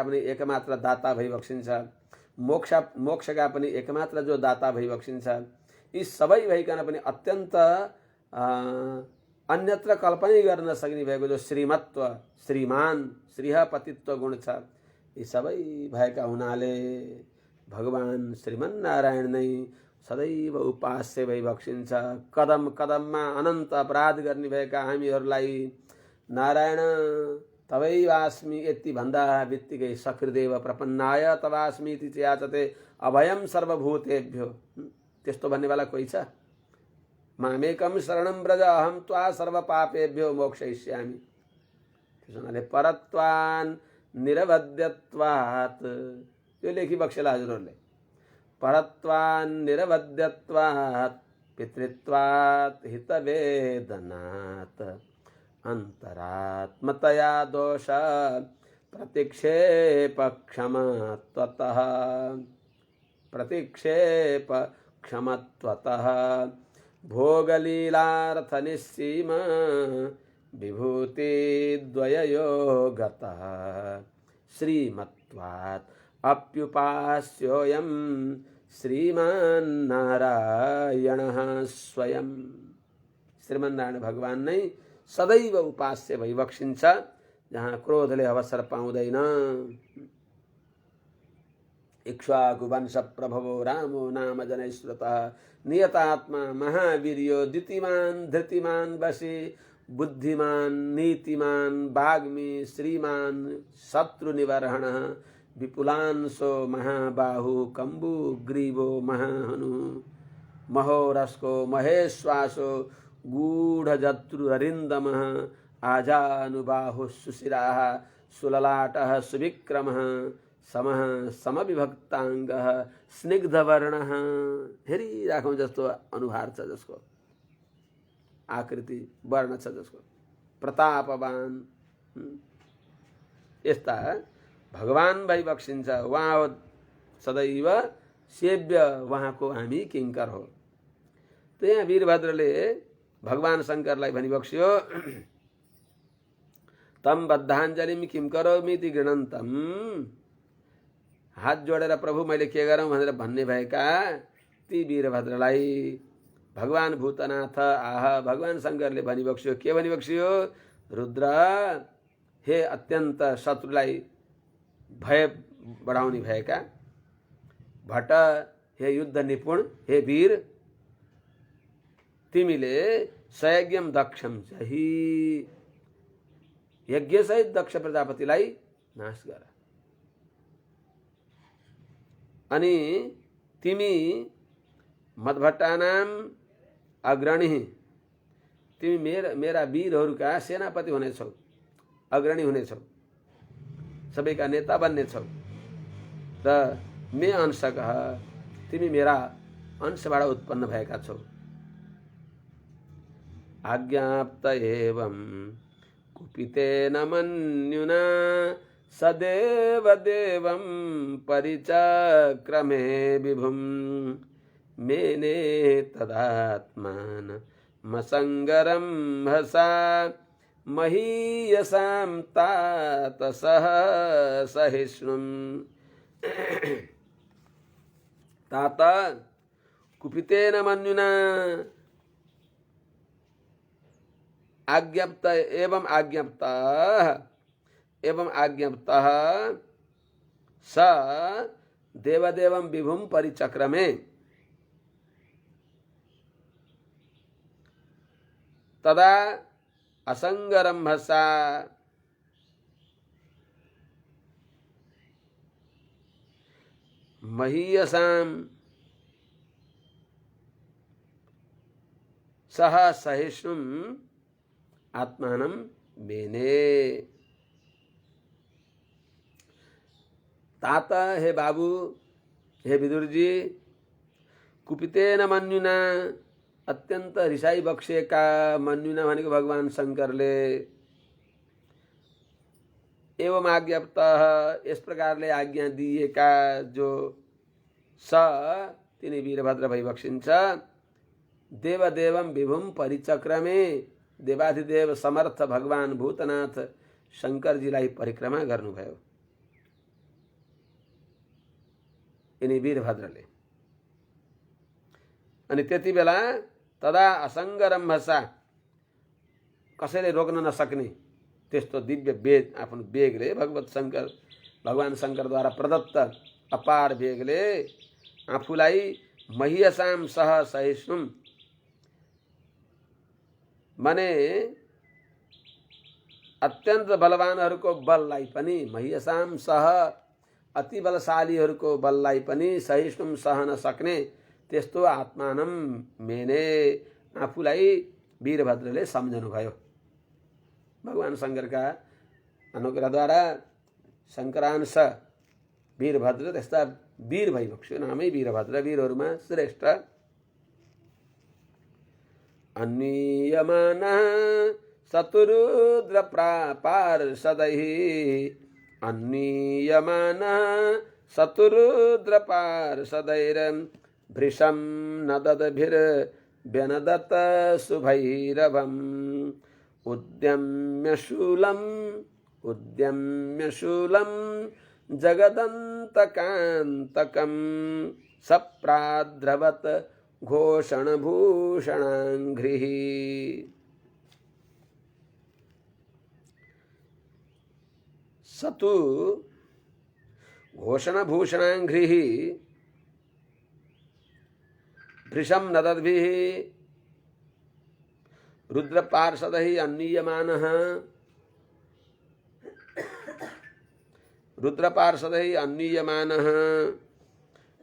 पनि एकमात्र दाता भइबक्सिन्छ, मोक्षका पनि एकमात्र जो दाता भइबक्सिन्छ, यी सबै भइकन पनि अत्यन्त अन्यत्र कल्पनै गर्न नसक्ने भएको जो श्रीमत्व, श्रीमान, श्रीहपतित्व गुण छ, यी सबै भएका हुनाले भगवान श्रीमन्नारायण नै सदैव उपास्य भइबक्सिन्छ। कदम कदममा अनन्त अपराध गर्ने भएका हामीहरूलाई नारायण तवैवास्मि यति भन्दा बित्तिकै सकृदेव प्रपन्नाय तवास्मि इति याचते अभयम सर्वभूतेभ्यो, त्यस्तो भन्नेवाला कोही छ? मामेकम शरणं व्रज अहम त्वा सर्वपापेभ्यो मोक्षयिष्यामि। त्यसो हुनाले परत्वान् निरवध्यत्वात्, यो लेखिबक्सेला हजुरहरूले, परत्वान् निरवध्यत्वात् पितृत्वात् हितवेदनात् अंतरात्मतया दोष प्रतिक्षेप क्षमत्वतः, प्रतिक्षेप क्षमत्वतः भोगलीलार्थ निस्सीम विभूति द्वययोगतः श्रीमत्वात् अप्युपास्योऽयं श्रीमान्नारायणः स्वयं। श्रीमन्नारायण भगवान नै सदैव उपास्य भइबक्सिन्छ, जहाँ क्रोधले अवसर पाउँदैन। इक्ष्वाकु वंश प्रभवो रामो नाम जनैश्रुतः नियतात्मा महावीर्यो द्युतिमान् धृतिमान् वशी बुद्धिमान् नीतिमान् वाग्मी श्रीमान् शत्रुनिवर्हणः विपुलांशो महाबाहु कम्बु ग्रीवो महाहनु महोरस्को महेश्वासो गूढ़जत्रुरिन्दमः आजानुबाहुः सुशिराः सुललाटः सुविक्रमः समः समविभक्ताङ्गः स्निग्धवर्णः। हेरिराखौँ जस्तो अनुहार छ जसको, आकृति वर्ण छ जसको, प्रतापवान, यस्ता भगवान भइबक्सिन्छ। उहाँ हो सदैव सेव्य, उहाँको हामी किङ्कर हो। त्यहाँ वीरभद्रले भगवान शङ्करलाई भनिबक्स्यो, तम बद्धाञ्जलिम किम करोमीति गृणन्तम, हात जोडेर प्रभु मैले के गरौँ भनेर भन्ने भएका ती वीरभद्रलाई भगवान भूतनाथ आह भगवान शङ्करले भनिबक्स्यो। के भनिबक्स्यो? रुद्र, हे अत्यन्त शत्रुलाई भय बढाउने भएका भट्ट, हे युद्ध निपुण, हे वीर, तिमीले सयज्ञम दक्षम चाहिँ यज्ञ सहित दक्ष प्रजापतिलाई नाश गर। अनि तिमी मदभट्टानाम अग्रणी, तिमी मेरा वीरहरूका सेनापति हुनेछौ, अग्रणी हुनेछौ, सबैका नेता बन्नेछौ। र मे अंशकः, तिमी मेरा अंशबाट उत्पन्न भएका छौ। आज्ञाप्त एवं कुपितेन मन्युना सदेव देवं परिचक्रमे विभुं मेने तदात्मान मसंगरं हसा महीयसां तात सह सहिष्णुं। तात कुपितेन मन्युना आज्ञप्त एवं आज्ञप्तः स देवदेवं विभुं परिचक्रमे। तदा असंगरंभसा महीयसां सह सहिष्णुं आत्मानं मेने। तात, हे बाबू, हे विदुर जी, कुपितेन मन्युना अत्यन्त रिसाई बक्सिएका मन्युना भनेको भगवान शङ्करले एवं आज्ञाप्तः यस प्रकारले आज्ञा दिएका जो स तिनी वीरभद्र भइबक्सिन्छ देवदेवम विभुम परिचक्रमे देवाधिदेव समर्थ भगवान भूतनाथ शङ्करजीलाई परिक्रमा गर्नुभयो यिनी वीरभद्रले। अनि त्यति बेला तदा असङ्गरम्भसा कसैले रोक्न नसक्ने त्यस्तो दिव्य वेग आफ्नो वेगले भगवान शङ्करद्वारा प्रदत्त अपार वेगले आफूलाई महियसाम सह सहिष्णुम माने अत्यन्त बलवानहरूको बललाई पनि महियसाम सह अति बलशालीहरूको बललाई पनि सहिष्णुम सहन सक्ने त्यस्तो आत्मानम मेने आफूलाई वीरभद्रले सम्झनुभयो। भगवान शङ्करका अनुग्रहद्वारा शङ्करांश वीरभद्र त्यस्ता वीर भइबक्स्यो नामै वीरभद्र वीरहरूमा श्रेष्ठ। अन्नीयमानः शतुरुद्र पार्षदैः अन्नीयमानः शतुरुद्र पार्षदैर्भृशं नदद्भिर्व्यनदत् शुभैरवम् उद्यम्य शूलं जगदन्तकान्तकं सप्राद्रवत् घोषणभूषणाङ्घ्रिः। सतु घोषणभूषणाङ्घ्रिः भृशं नदद्भिः रुद्रपार्षदैः अन्नीयमानः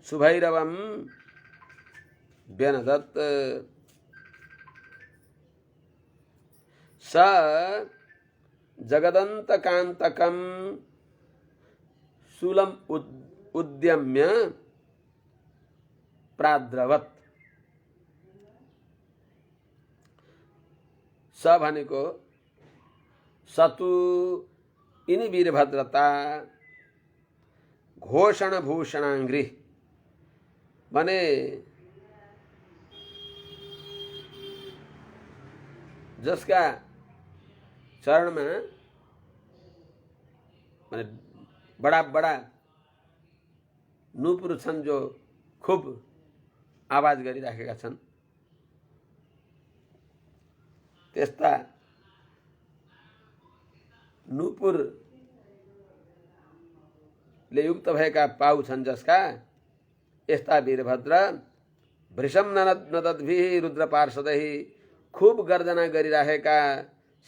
शुभैरवं व्यनदत् स जगदन्तकान्तकं शूलं उद्यम्य प्राद्रवत्। स भनेको सतु यिनी वीरभद्रता घोषणभूषणाङ्घ्रि भने जसका चरणमा माने बडा बडा नुपुर छन् जो खूब आवाज गरिराखेका छन् त्यस्ता नुपुरले युक्त भएका पाउ छन् जसका यस्ता वीरभद्र भृशं नदद्भिः रुद्रपार्षदैः खूब गर्जना गरिरहेका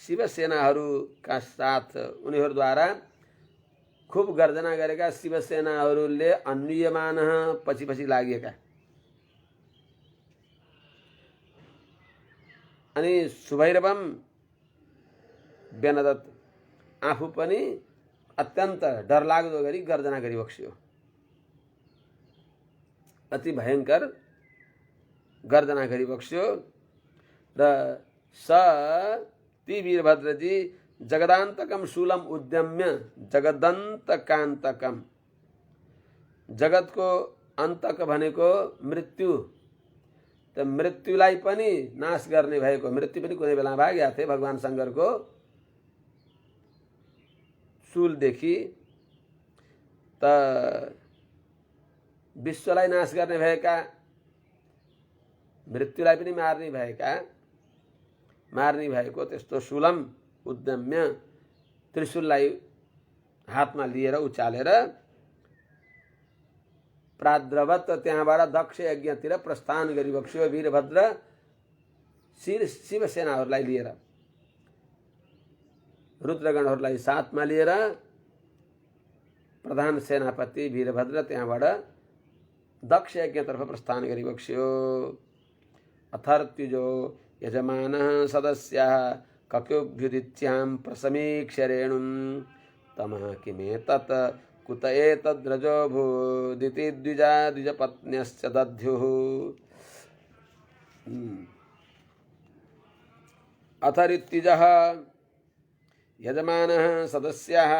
शिवसेनाहरूका साथ उनीहरूद्वारा खूब गर्जना गरेका शिवसेनाहरूले अन्नीयमान पछि पछि लागिएका अनि शुभैरवम व्यनदत् आफू पनि अत्यन्त डरलाग्दो गरी गर्जना गरिबक्स्यो अति भयंकर गर्जना गरिबक्स्यो र स ती वीरभद्रजी जगदान्तकम शूलम उद्यम्य जगदन्तकान्तकम जगतको अन्तक भनेको मृत्यु त मृत्युलाई पनि नाश गर्ने भएको मृत्यु पनि कुनै बेला भाग्या थिए भगवान शङ्करको शूलदेखि त विश्वलाई नाश गर्ने भएका मृत्युलाई पनि मार्ने भएको त्यस्तो शूलम उद्यम्य त्रिशूललाई हातमा लिएर उचालेर प्राद्रवत त्यहाँबाट दक्ष यज्ञतिर प्रस्थान गरिबक्स्यो वीरभद्र शिवसेनाहरूलाई लिएर रुद्रगणहरूलाई साथमा लिएर प्रधान सेनापति वीरभद्र त्यहाँबाट दक्ष यज्ञतर्फ प्रस्थान गरिबक्स्यो। अथर्त्युजो यजमानः सदस्यः कक्योभ्युदित्यां प्रसमीक्ष्य रेणुं तमः किमेतत् कुत एतद्रजो भूदिति द्विजपत्न्यश्च दध्युः अथ ऋत्विजः यजमानः सदस्यः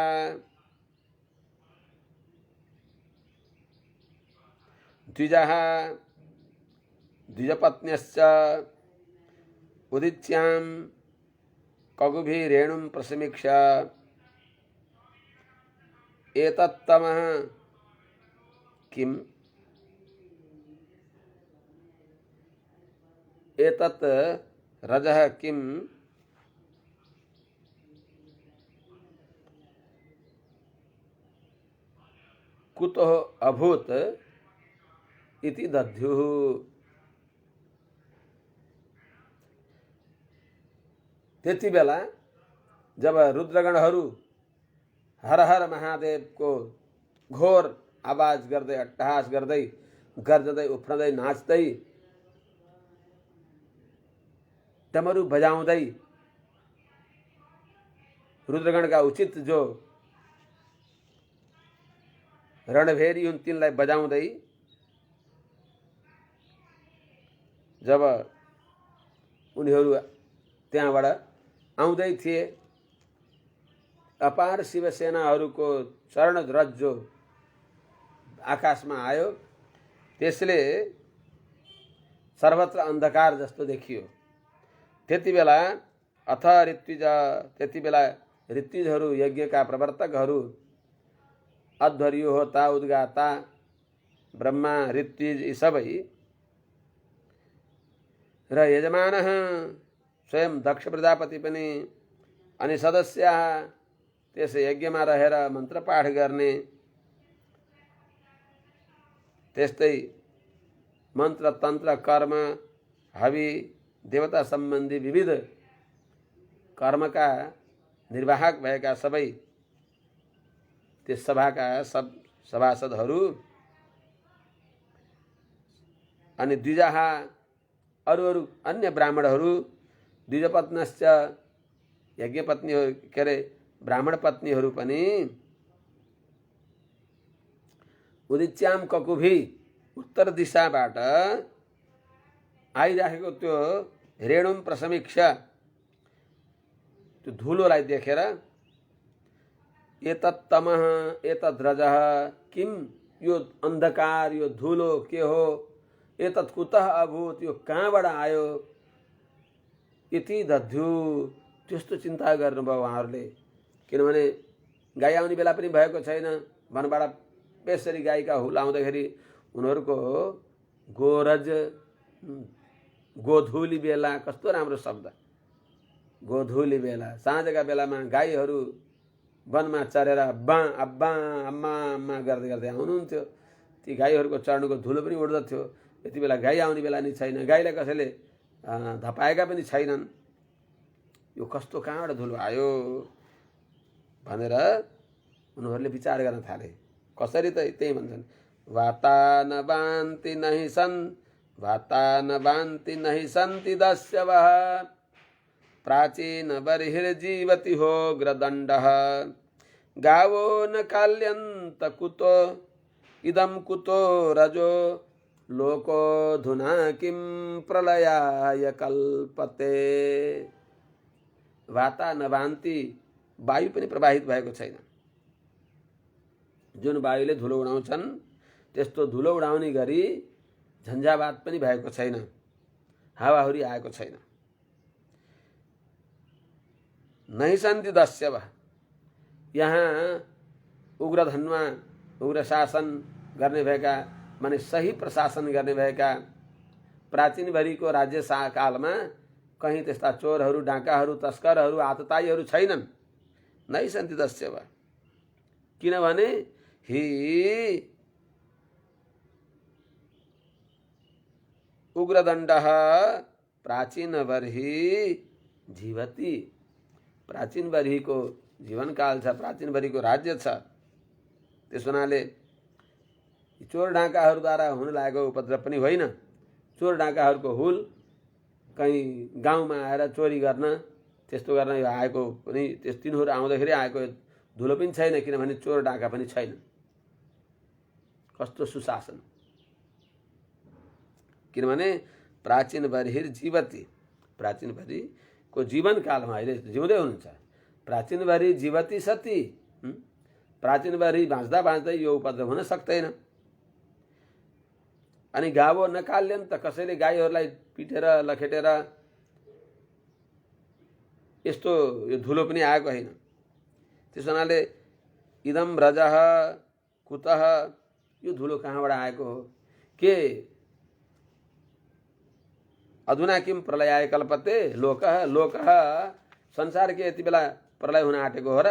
द्विजः द्विजपत्न्यश्च उदित्यां कगुभिरेणुं प्रसमीक्ष्य एतत्तमः किम् एतत् रजः किम् कुतः अभूत् इति दध्युः। त्यति बेला जब रुद्रगणहरू हर हर महादेवको घोर आवाज गर्दै अट्टहास गर्दै गर्जदै उफ्रदै नाच्दै डमरू बजाउँदै रुद्रगणका उचित जो रणभेरी हुन् तिनलाई बजाउँदै जब उनीहरू त्यहाँबाट आउँदै थिए, अपार शिवसेनाहरूको चरणध्वज जो आकाशमा आयो, त्यसले सर्वत्र अन्धकार जस्तो देखियो। त्यति बेला अथ ऋत्विज, त्यति बेला ऋत्विजहरू, यज्ञका प्रवर्तकहरू, अध्वर्यु होता, उद्गाता, ब्रह्मा, ऋत्विज यी सबै र यजमानः स्वयं दक्ष प्रजापति पनि अनि सदस्य त्यस यज्ञमा रहेर मन्त्रपाठ गर्ने, त्यस्तै मन्त्र तन्त्र कर्म हवि देवता सम्बन्धी विविध कर्मका निर्वाहक भएका सबै त्यस सभाका सब सभासदहरू अनि द्विजः अरू अन्य ब्राह्मणहरू, द्विजपत्न्यश्च यज्ञपत्नी के अरे ब्राह्मण पत्नीहरू पनि उदिच्याम ककुभी उत्तर दिशाबाट आइराखेको त्यो रेणुम प्रसमीक्ष त्यो धुलोलाई देखेर एतत्तमः एतद्रजः किम, यो अन्धकार, यो धुलो के हो, एतत् कुतः अभूत्, यो कहाँबाट आयो, इति दध्यु, त्यस्तो चिन्ता गर्नुभयो उहाँहरूले। किनभने गाई आउने बेला पनि भएको छैन, वनबाट बेसरी गाईका हुल आउँदाखेरि उनीहरूको गोरज, गोधुली बेला, कस्तो राम्रो शब्द, गोधुली बेला, साँझका बेलामा गाईहरू वनमा चरेर अब्बा अब्बा अम्मा अम्मा गर्दै गर्दै आउनुहुन्थ्यो। ती गाईहरूको चर्नको धुलो पनि उड्दथ्यो। यति बेला गाई आउने बेला नि छैन, गाईलाई कसैले धपाएका पनि छैनन्। यो कस्तो कहाँबाट धुलो आयो भनेर उनीहरूले विचार गर्न थाले। कसरी त त्यही भन्छन्, वातानवान्ति नहि सन्, वातानवान्ति नहि सन्ति दस्यवः, प्राचीन बर्हिर्जीवति हो ग्रदण्डः, गावो न काल्यन्त कुतो इदं कुतो रजो, लोको धुना किं प्रलयाय कल्पते। वाता नवान्ति, वायु पनि प्रवाहित भएको छैन। जुन वायुले धुलो उडाउँछन् त्यस्तो धुलो उडाउने गरी झन्झावात पनि भएको छैन, हावाहुरी आएको छैन। नहि सन्ति दस्यवः, यहाँ उग्र धनमा उग्र शासन गर्ने भएका, माने सही प्रशासन गर्ने भएका प्राचीनभरिको राज्य कालमा कहीँ त्यस्ता चोरहरू, डाकाहरू, तस्करहरू, आतताईहरू छैनन्। नै सन्ति दस्यवः, किनभने हि उग्रदण्डः प्राचीनबर्हि जीवति, प्राचीनबर्हिको जीवनकाल छ, प्राचीनबर्हिको राज्य छ। त्यस हुनाले चोर डाकाहरूद्वारा हुन लागेको उपद्रव पनि होइन। चोर डाकाहरूको हुल कहीँ गाउँमा आएर चोरी गर्न, त्यस्तो गर्न यो आएको पनि, त्यस तिनीहरू आउँदाखेरि आएको धुलो पनि छैन, किनभने चोर डाका पनि छैन। कस्तो सुशासन, किनभने प्राचीन बर्हिर जीवती, प्राचीन भरि को जीवन कालमा अहिले जिउँदै हुनुहुन्छ। प्राचीन भरि जीवती सती, प्राचीन भरि बाँच्दा बाँच्दै यो उपद्रव हुन सक्दैन। अनि गावो नकाल्यन् त कसैले गाईहरूलाई पिटेर लखेटेर यस्तो यो धुलो पनि आएको होइन। त्यस हुनाले इदम रजः कुतः, यो धुलो कहाँबाट आएको हो? के अधुना किम प्रलयाय कल्पते लोकः, लोकः संसार के यति बेला प्रलय हुन आँटेको हो र?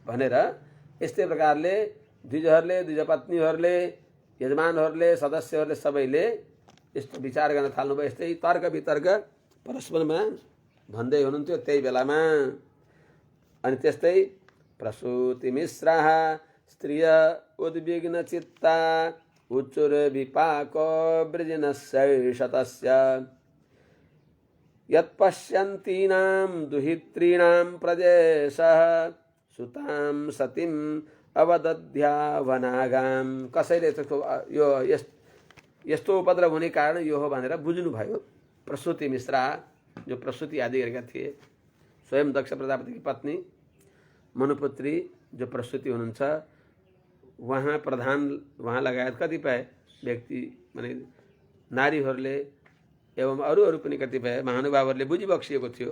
भनेर यस्तै प्रकारले द्विजहरूले, द्विजपत्नीहरूले, यजमानहरूले, सदस्यहरूले सबैले यस्तो विचार गर्न थाल्नुभयो। यस्तै तर्क वितर्क परस्परमा भन्दै हुनुहुन्थ्यो त्यही बेलामा। अनि त्यस्तै प्रसूति मिश्राः स्त्रिय उद्विग्न चित्ता उच्चुर विपाको वृजिनस्यैषतस्य यत्पश्यन्तीनां दुहित्रीणां प्रजेशः सुतां सतीं अवदध्यावनागाम। कसैले यो यस्तो उपद्रव हुने कारण यो हो भनेर बुझ्नुभयो। प्रसूति मिश्रा जो प्रसूति आदि गरेका थिए, स्वयं दक्ष प्रजापतिकी पत्नी मनुपुत्री जो प्रसूति हुनुहुन्छ, वहाँ प्रधान, वहाँ लगायत कतिपय व्यक्ति माने नारीहरूले एवं अरू पनि कतिपय महानुभावहरूले बुझिबक्सिएको थियो।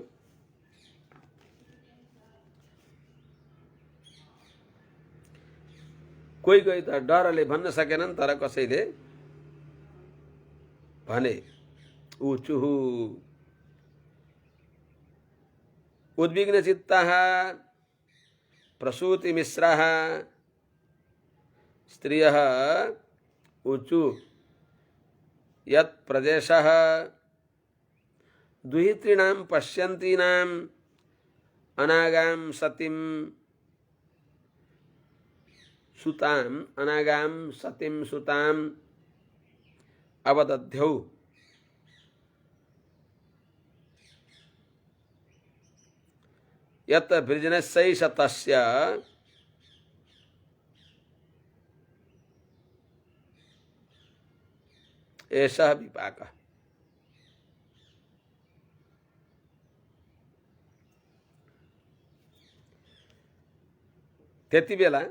कोही कोही त डरले भन्न सकेनन्, तर कसैले भने उचुहु उद्विग्न चित्ताः प्रसूति मिश्राः स्त्रियः ऊचु यत् प्रदेशः दुहित्रीणां पश्यन्तीनां अनागां सतीं सुतां अनागां सतीं सुतां अवदध्यौ। यत् वृजनस्यैषतस्य एषः विपाकः। त्यति बेला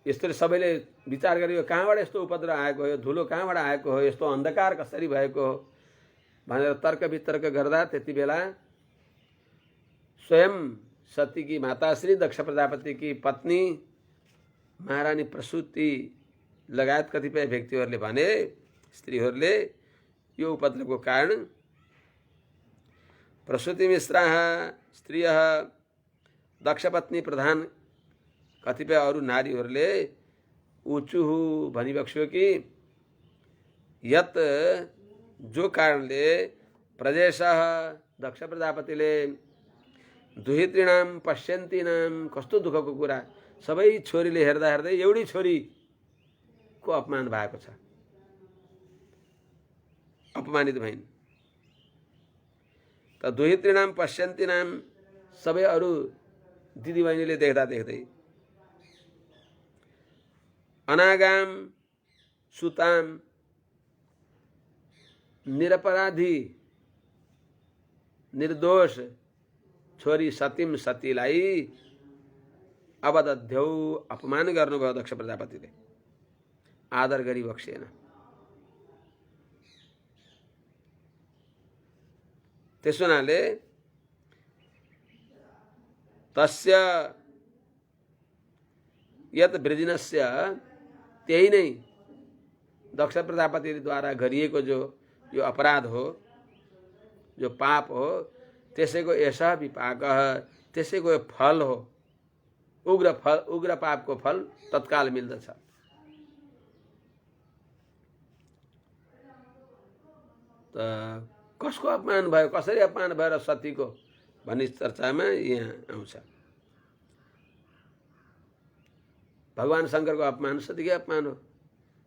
यस्तो सबैले विचार गर्यो कहाँबाट यस्तो उपद्रव आएको हो, यो धुलो कहाँबाट आएको हो, यस्तो अन्धकार कसरी भएको हो भनेर तर्क वितर्क गर्दा त्यति बेला स्वयं सतीकी माता श्री दक्ष प्रजापतिकी पत्नी महारानी प्रसूति लगायत कतिपय व्यक्तिहरूले भने, स्त्रीहरूले यो उपद्रवको कारण प्रसूति मिश्राः स्त्रियः दक्षपत्नी प्रधान कतिपय अरू नारीहरूले उचुहु भनिबक्स्यो कि यत जो कारणले प्रजेशः दक्ष प्रजापतिले दुहित्रीणां पश्यन्तीनां, कस्तो दुःखको कुरा, सबै छोरीले हेर्दा हेर्दै एउटी छोरीको अपमान भएको छ, अपमानित भइन्। त दुहित्रीणां पश्यन्तीनां सबै अरू दिदीबहिनीले देख्दा देख्दै अनागाम सुताम निरपराधी निर्दोष छोरी सतीम सतीलाई अवदध्यौ अपमान गर्नुभयो दक्ष प्रजापतिले, आदर गरी बक्सेन। त्यसो हुनाले तस्य यत वृजिनस्य, त्यही नै दक्ष प्रजापतिद्वारा गरिएको जो यो अपराध हो, जो पाप हो, त्यसैको यशः विपाकः, त्यसैको यो फल हो, उग्र पापको फल तत्काल मिल्दछ। त कसको अपमान भयो, कसरी अपमान भयो र सतीको भन्ने चर्चामा यहाँ आउँछ। भगवान शंकरको अपमान सतीकै अपमान हो।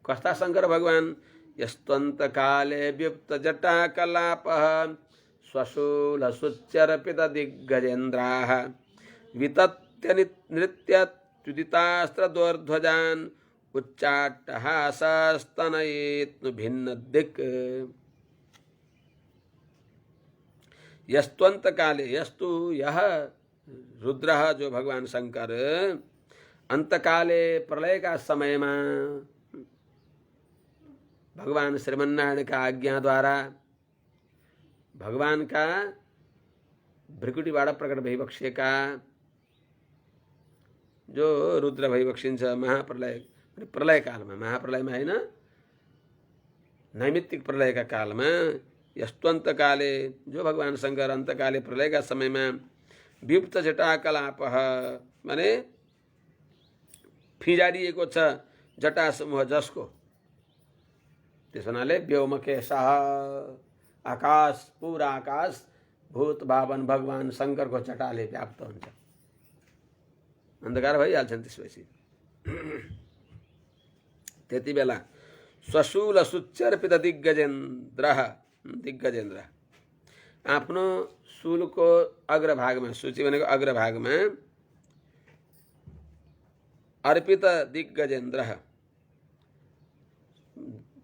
कस्ता शंकर भगवान? यस्तन्त काले व्युक्त जटा कलापः स्वशूल सुच्चरपित दिग्गजेन्द्राः वितत्य नृत्य च्युदितास्त्रदोर्ध्वजान् उच्चाट्टहासस्तनयेत् भिन्न दिक्। यस्तुअंत काले, यस्तु यह रुद्र जो भगवान शंकर अंतकाले प्रलय का समय में भगवान श्रीमन्नारायण का आज्ञा द्वारा भगवान का भ्रिकुटीबाट प्रकट भइबक्सेका जो रुद्र भइबक्सिन्छ महाप्रलय, प्रलय कालमा, महाप्रलयमा हैन, नैमित्तिक प्रलय का काल में, यस्तुअंत काले जो भगवान शंकर अंतकाले प्रलय का समय में वियुक्त जटाकलाप माने फिजारिएको छ जटा समूह जसको, त्यस हुनाले व्योमकेशः आकाश, पूरा आकाश भूत भावन भगवान शंकरको जटाले व्याप्त हुन्छ। अन्धकार भइहाल्छन् त्यसपछि। त्यति बेला स्वशूल सुच्चर्पित दिग्गजेन्द्र आफ्नो शूलको अग्रभागमा, सूची भनेको अग्रभागमा अर्पित दिग्गजेन्द्र,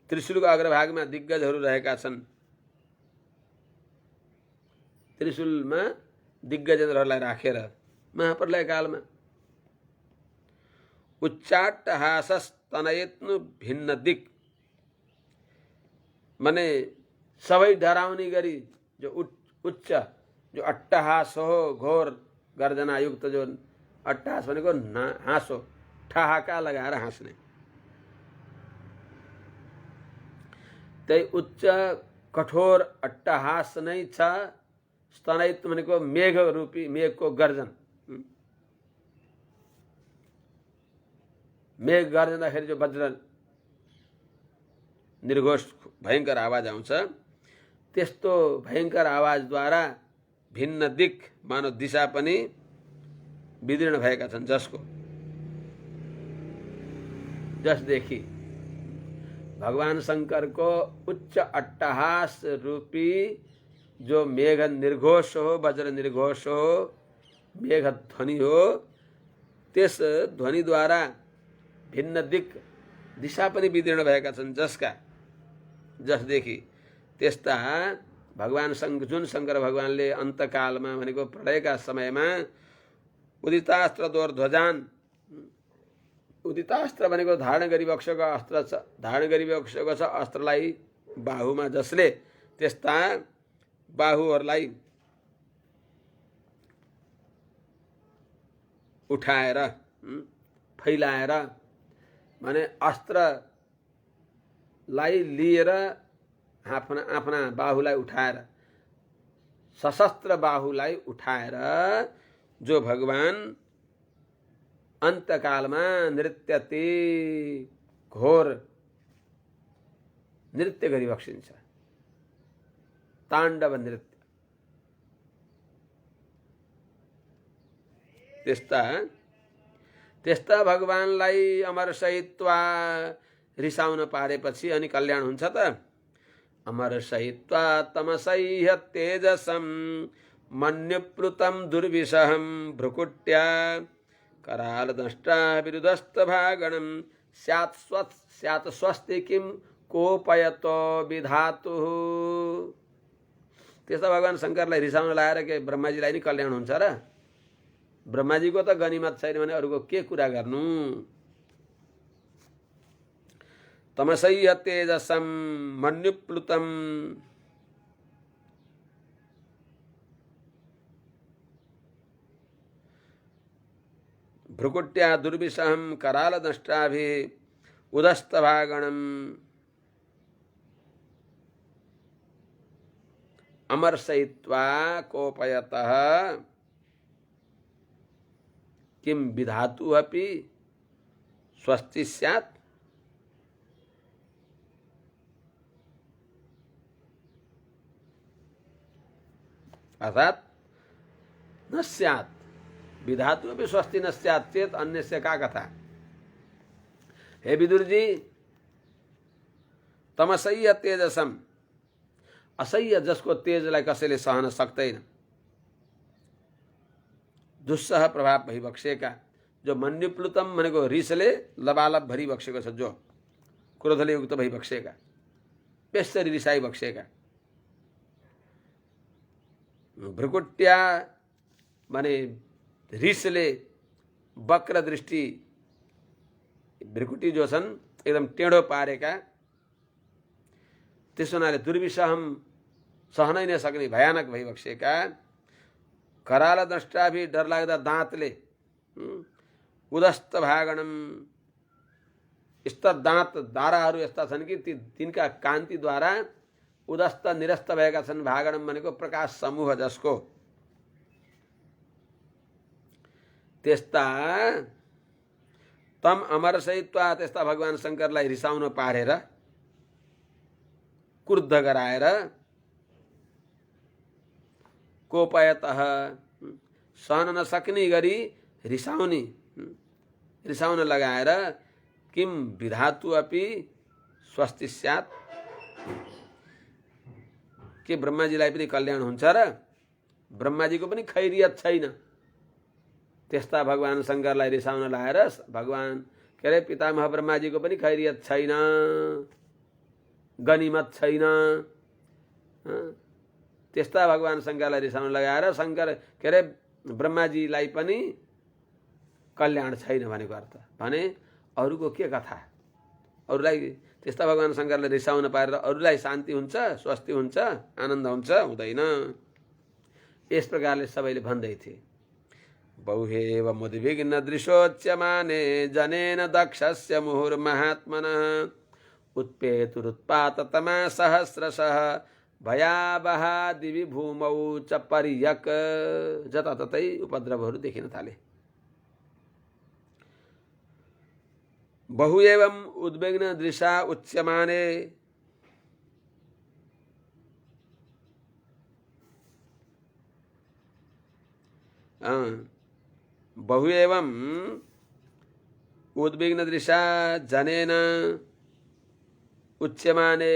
त्रिशूलको अग्रभागमा दिग्गजहरू रहेका छन्। त्रिशूलमा दिग्गजेन्द्रहरूलाई राखेर महाप्रलय कालमा उच्चाट्टहासस्तनयेत् भिन्न दिक् माने सबै डराउने गरी जो उच्च, जो अट्टहास हो, घोर गर्जना युक्त, जो अट्टहास भनेको हाँसो, ठहाका लगाएर हाँस्ने, त्यही उच्च कठोर अट्टहास नै छ। स्तनयित भनेको मेघ रूपी, मेघको गर्जन, मेघ गर्जँदाखेरि जो वज्र निर्घोष भयंकर आवाज आउँछ, त्यस्तो भयंकर आवाजद्वारा भिन्न दिक् मानव दिशा पनि विदीर्ण भएका छन्, जसदेखि भगवान शंकरको उच्च अट्टहास रूपी जो मेघ निर्घोष हो, वज्र निर्घोष हो, मेघ ध्वनि हो, त्यस ध्वनिद्वारा भिन्न दिक् दिशा पनि विदीर्ण भएका छन्, जसदेखि त्यस्ता भगवान जुन शंकर भगवानले अन्तकालमा भनेको प्रलयका समयमा उदितास्त्र दोर्ध्वजान, उदितास्त्र भनेको धारण गरिबक्सेको अस्त्र छ, धारण गरिबक्सेको छ अस्त्रलाई बाहुमा, जसले त्यस्ता बाहुहरूलाई उठाएर फैलाएर माने अस्त्रलाई लिएर आफ्ना बाहुलाई उठाएर, सशस्त्र बाहुलाई उठाएर जो भगवान अन्तकालमा नृत्यति, घोर नृत्य गरिबक्सिन्छ, ताण्डव नृत्य। त्यस्ता भगवानलाई अमर सहित्वा रिसाउन पारेपछि अनि कल्याण हुन्छ त। अमर सहित्वा तमसह्य तेजसं मन्युप्लुतं दुर्विषहं भ्रुकुट्या कराल दष्टा विरुदस्त भागणं स्यात् स्वस्ति किं कोपयतो विधातुः। त्यस्ता भगवान शंकरलाई रिसाउन लाएर के ब्रह्माजीलाई नि कल्याण हुन्छ र? ब्रह्माजीको त गनिमत छैन भने अरूको के कुरा गर्नु। तमसह्य तेजसं मन्युप्लुतं भ्रुकुट्या दुर्विषहं करालदंष्ट्राभिः उदस्तभागणम् अमर्शयित्वा कोपयतः किं विधातु अपि स्वस्ति स्यात्। अर्थात न स्यात्, विधातु अपि स्वस्ति न स्यात् चेत अन्यस्य का कथा। हे विदुर जी, तमसह्य तेजसम, असह्य जसको तेजलाई कसैले सहन सक्दैन, दुस्सह प्रभाव भइबक्सेका जो मन्युप्लुतम भनेको रिसले लबालब भरि बक्सेको छ, जो क्रोधले युक्त भई बक्सेका, बेसरी रिसाई बक्सेका। भ्रुकुट्या माने रिसले वक्र दृष्टि, भ्रुकुटी जो छन् एकदम टेढो पारेका, त्यसो हुनाले दुर्विसहम सहनै नसक्ने भयानक भइबक्सेका। कराल द्रष्टा भी डरलाग्दा दाँतले उदस्त भागणम, यस्ता दाँत दाराहरू यस्ता छन् कि तिनका कान्तिद्वारा उदस्त निरस्त भएका छन्। भागणम भनेको प्रकाश समूह जसको। त्यस्ता तम अमर सहित्वा, त्यस्ता भगवान शङ्करलाई रिसाउन पारेर, क्रुद्ध गराएर, कोपयतः सहन नसक्ने गरी रिसाउन लगाएर, किम विधातु अपि स्वस्ति स्यात्, के ब्रह्माजीलाई पनि कल्याण हुन्छ र? ब्रह्माजीको पनि खैरियत छैन। त्यस्ता भगवान शङ्करलाई रिसाउन लाएर भगवान के अरे पितामह ब्रह्माजीको पनि खैरियत छैन, गनिमत छैन। त्यस्ता भगवान शङ्करलाई रिसाउन लगाएर शङ्कर के अरे ब्रह्माजीलाई पनि कल्याण छैन भनेको अर्थ। भने अरूको के कथा? अरूलाई त्यस्ता भगवान शङ्करलाई रिसाउन पारेर अरूलाई शान्ति हुन्छ, स्वस्ति हुन्छ, आनन्द हुन्छ? हुँदैन। यस प्रकारले सबैले भन्दै थिए। बहुहेव मुद्विग्न दृशोच्यमाने जनेन दक्षस्य मुहुर्महात्मनः उत्पेतुरुत्पाततमा सहस्रशः भयावहा दिवि भूमौ च पर्यक। जताततै उपद्रवहरू देखिन थाले। बहु एवं उद्विग्न दृशा उच्यमाने, बहु एवं उद्विग्न दृशा जनेन उच्यमाने,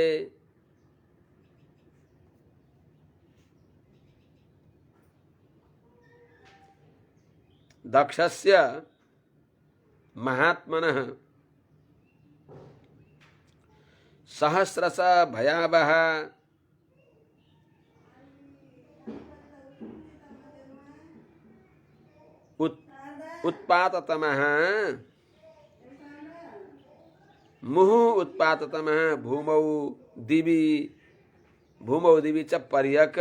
दक्षस्य महात्मनः सहस्रश भयावह उत्पाततमः मुहु उत्पाततमः भूमौ दिवि च पर्यक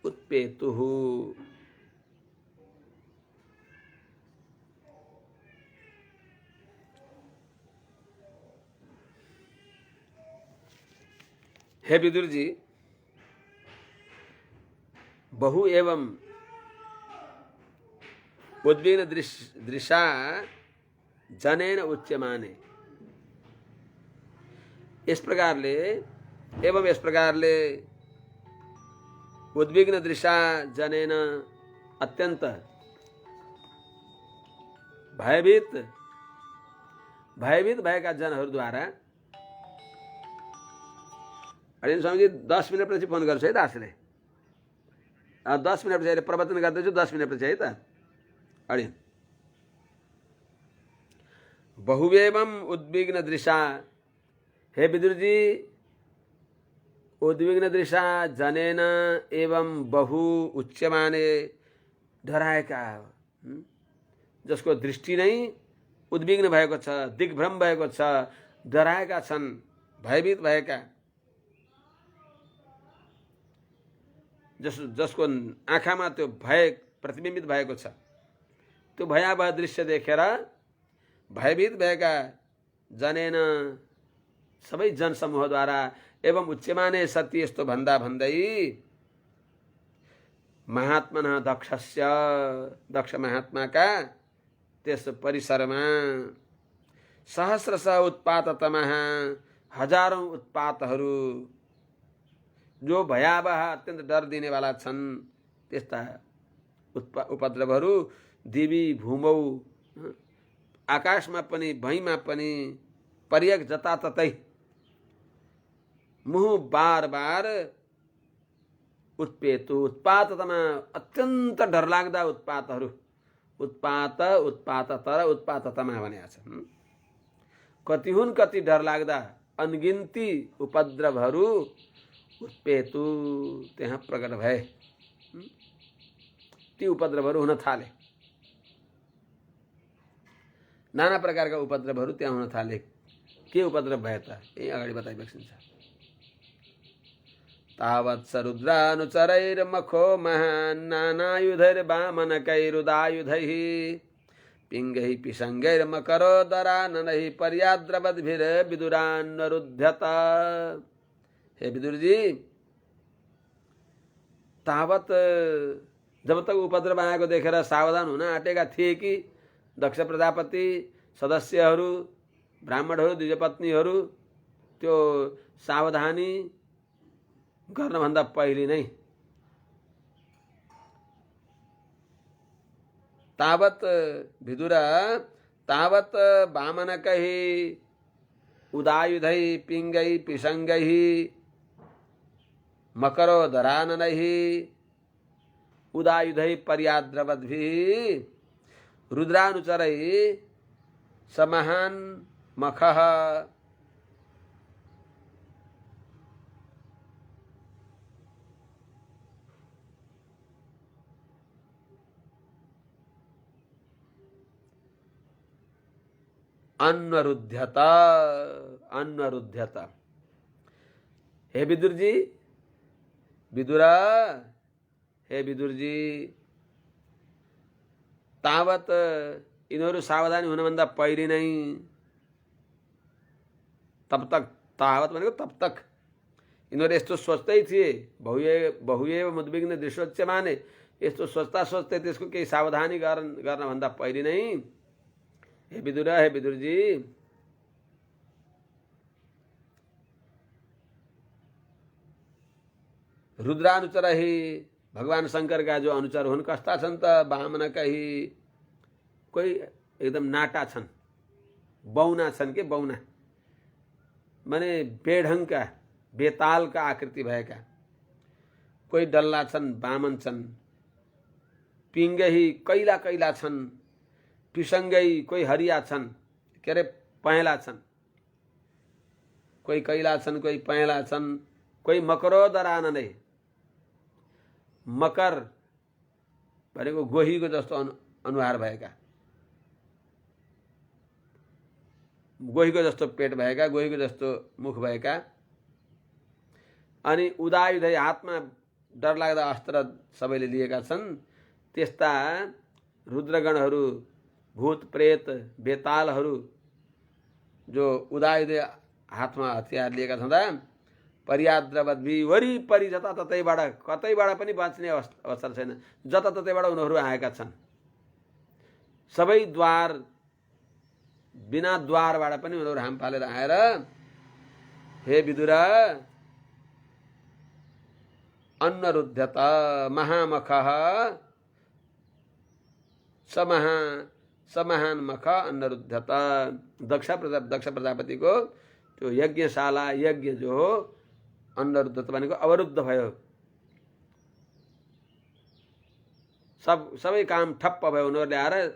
उत्पेतुः। हे विदुर जी, बहु एवं उद्विग्न दृशा जनेन उच्यमाने, इस प्रकारले एवं इस प्रकारले उद्विग्न दृशा जनेन अत्यंत भयभीत भएका जनहरूद्वारा। अरे स्वामीजी 10 मिनटपछि फोन गर्छु है त आशले। 10 मिनटपछि अहिले प्रवचन गर्दैछु, 10 मिनटपछि है त। अरे बहुवेवम उद्विग्न दृशा, हे विदुरजी, उद्विग्न दृशा जनेन एवं बहु उच्यमाने, डराएका जसको दृष्टि नै उद्विग्न भएको छ, दिग्भ्रम भएको छ, डराएका छन्, भयभीत भएका, जसको आँखामा त्यो भय प्रतिबिम्बित भएको छ, त्यो भयावह दृश्य देखेर भयभीत भएका जनेन सबै जनसमूहद्वारा एवं उच्यमाने सत्य, यस्तो भन्दा भन्दै महात्मनः दक्षस्य, दक्ष महात्माका त्यस परिसरमा सहस्रश उत्पाततमः, हजारौं उत्पातहरू, जो भयावह अत्यन्त डर दिने वाला छन्, त्यस्ता उपद्रवहरू दिवी भूमौ, आकाशमा पनि भुइँमा पनि, पर्यक जताततै, मुहु बार बार उत्पेतु उत्पातमा, अत्यन्त डरलाग्दा उत्पातहरू उत्पात उत्पाततर उत्पाततमा भनेको छ। कति हुन् कति डरलाग्दा अनगिन्ती उपद्रवहरू उत्पेतु त्यहाँ प्रकट भए। ती उपद्रवहरू हुन थाले, नाना प्रकारका उपद्रवहरू त्यहाँ हुन थाले। के उपद्रव भए त? यही अगाडि बताइबक्सिन्छ। तावत् स रुद्रानुचरैर्मखो महान् नानायुधैर्वामनकैरुदायुधैः पिङ्गैः पिशङ्गैर्मकरोदराननैः पर्याद्रवद्भिर्विदुरान्वरुध्यत। हे विदुर जी, तावत जब तक उपद्रव आएको देखेर सावधान हुन आँटेका थिए कि दक्ष प्रजापति, सदस्यहरू, ब्राह्मणहरू, द्विजपत्नीहरू त्यो सावधानी गर्नभन्दा पहिले नै तावत विदुर तावत वामनकैः उदायुधैः पिङ्गैः पिशङ्गैः मकरोदराननैः उदायुधैः पर्याद्रवद्भिः रुद्रानुचरैः समहान् मखः अन्वरुध्यत। अन्वरुध्यत। हे विदुर जी, विदुर, हे विदुर जी, तावत यिनीहरू सावधानी हुनभन्दा पहिले नै, तब तक, तावत भनेको तब तक, यिनीहरू यस्तो सोच्दै थिए। बहुएव मुद्विग्न दृश्योच्यमाने, यस्तो सोच्दा सोच्दै त्यसको केही सावधानी गर्नभन्दा पहिले नै हे विदुर जी, रुद्रानुचर ही भगवान शंकर का जो अनुचर हुन् कस्ता छन् त? वामन कही कोही एकदम नाटा छन्, बौना छन् के बौना माने बेढङका बेतालका आकृति भएका। कोही डल्ला छन्, वामन छन्। पिङ्गही कैला कैला छन्। पिसङ्गै कोही हरिया छन्, के अरे पहेँला छन्। कोही कैला छन्, कोही पहेँला छन्। कोही मकरोदराननै, मकर भनेको गोहीको जस्तो अनुहार भएका, गोहीको जस्तो पेट भएका, गोहीको जस्तो मुख भएका। अनि उदायुधै, हातमा डरलाग्दा अस्त्र सबैले लिएका छन्। त्यस्ता रुद्रगणहरू, भूत प्रेत बेतालहरू जो उदायुधै हातमा हतियार लिएका छँदा पर्याद्रवद्भि वरिपरि जताततैबाट कतैबाट पनि बाँच्ने अवसर छैन, जताततैबाट उनीहरू आएका छन्। सबै द्वार, बिना द्वारबाट पनि उनीहरू हाम फालेर आएर हे विदुर अन्वरुध्यत महामखः समहान मख अन्वरुध्यत। दक्ष प्रजापति को त्यो यज्ञशाला, यज्ञ जो हो अन्वरुद्धत भनेको अवरुद्ध भयो। सबै काम ठप्प भयो। उनीहरूले आएर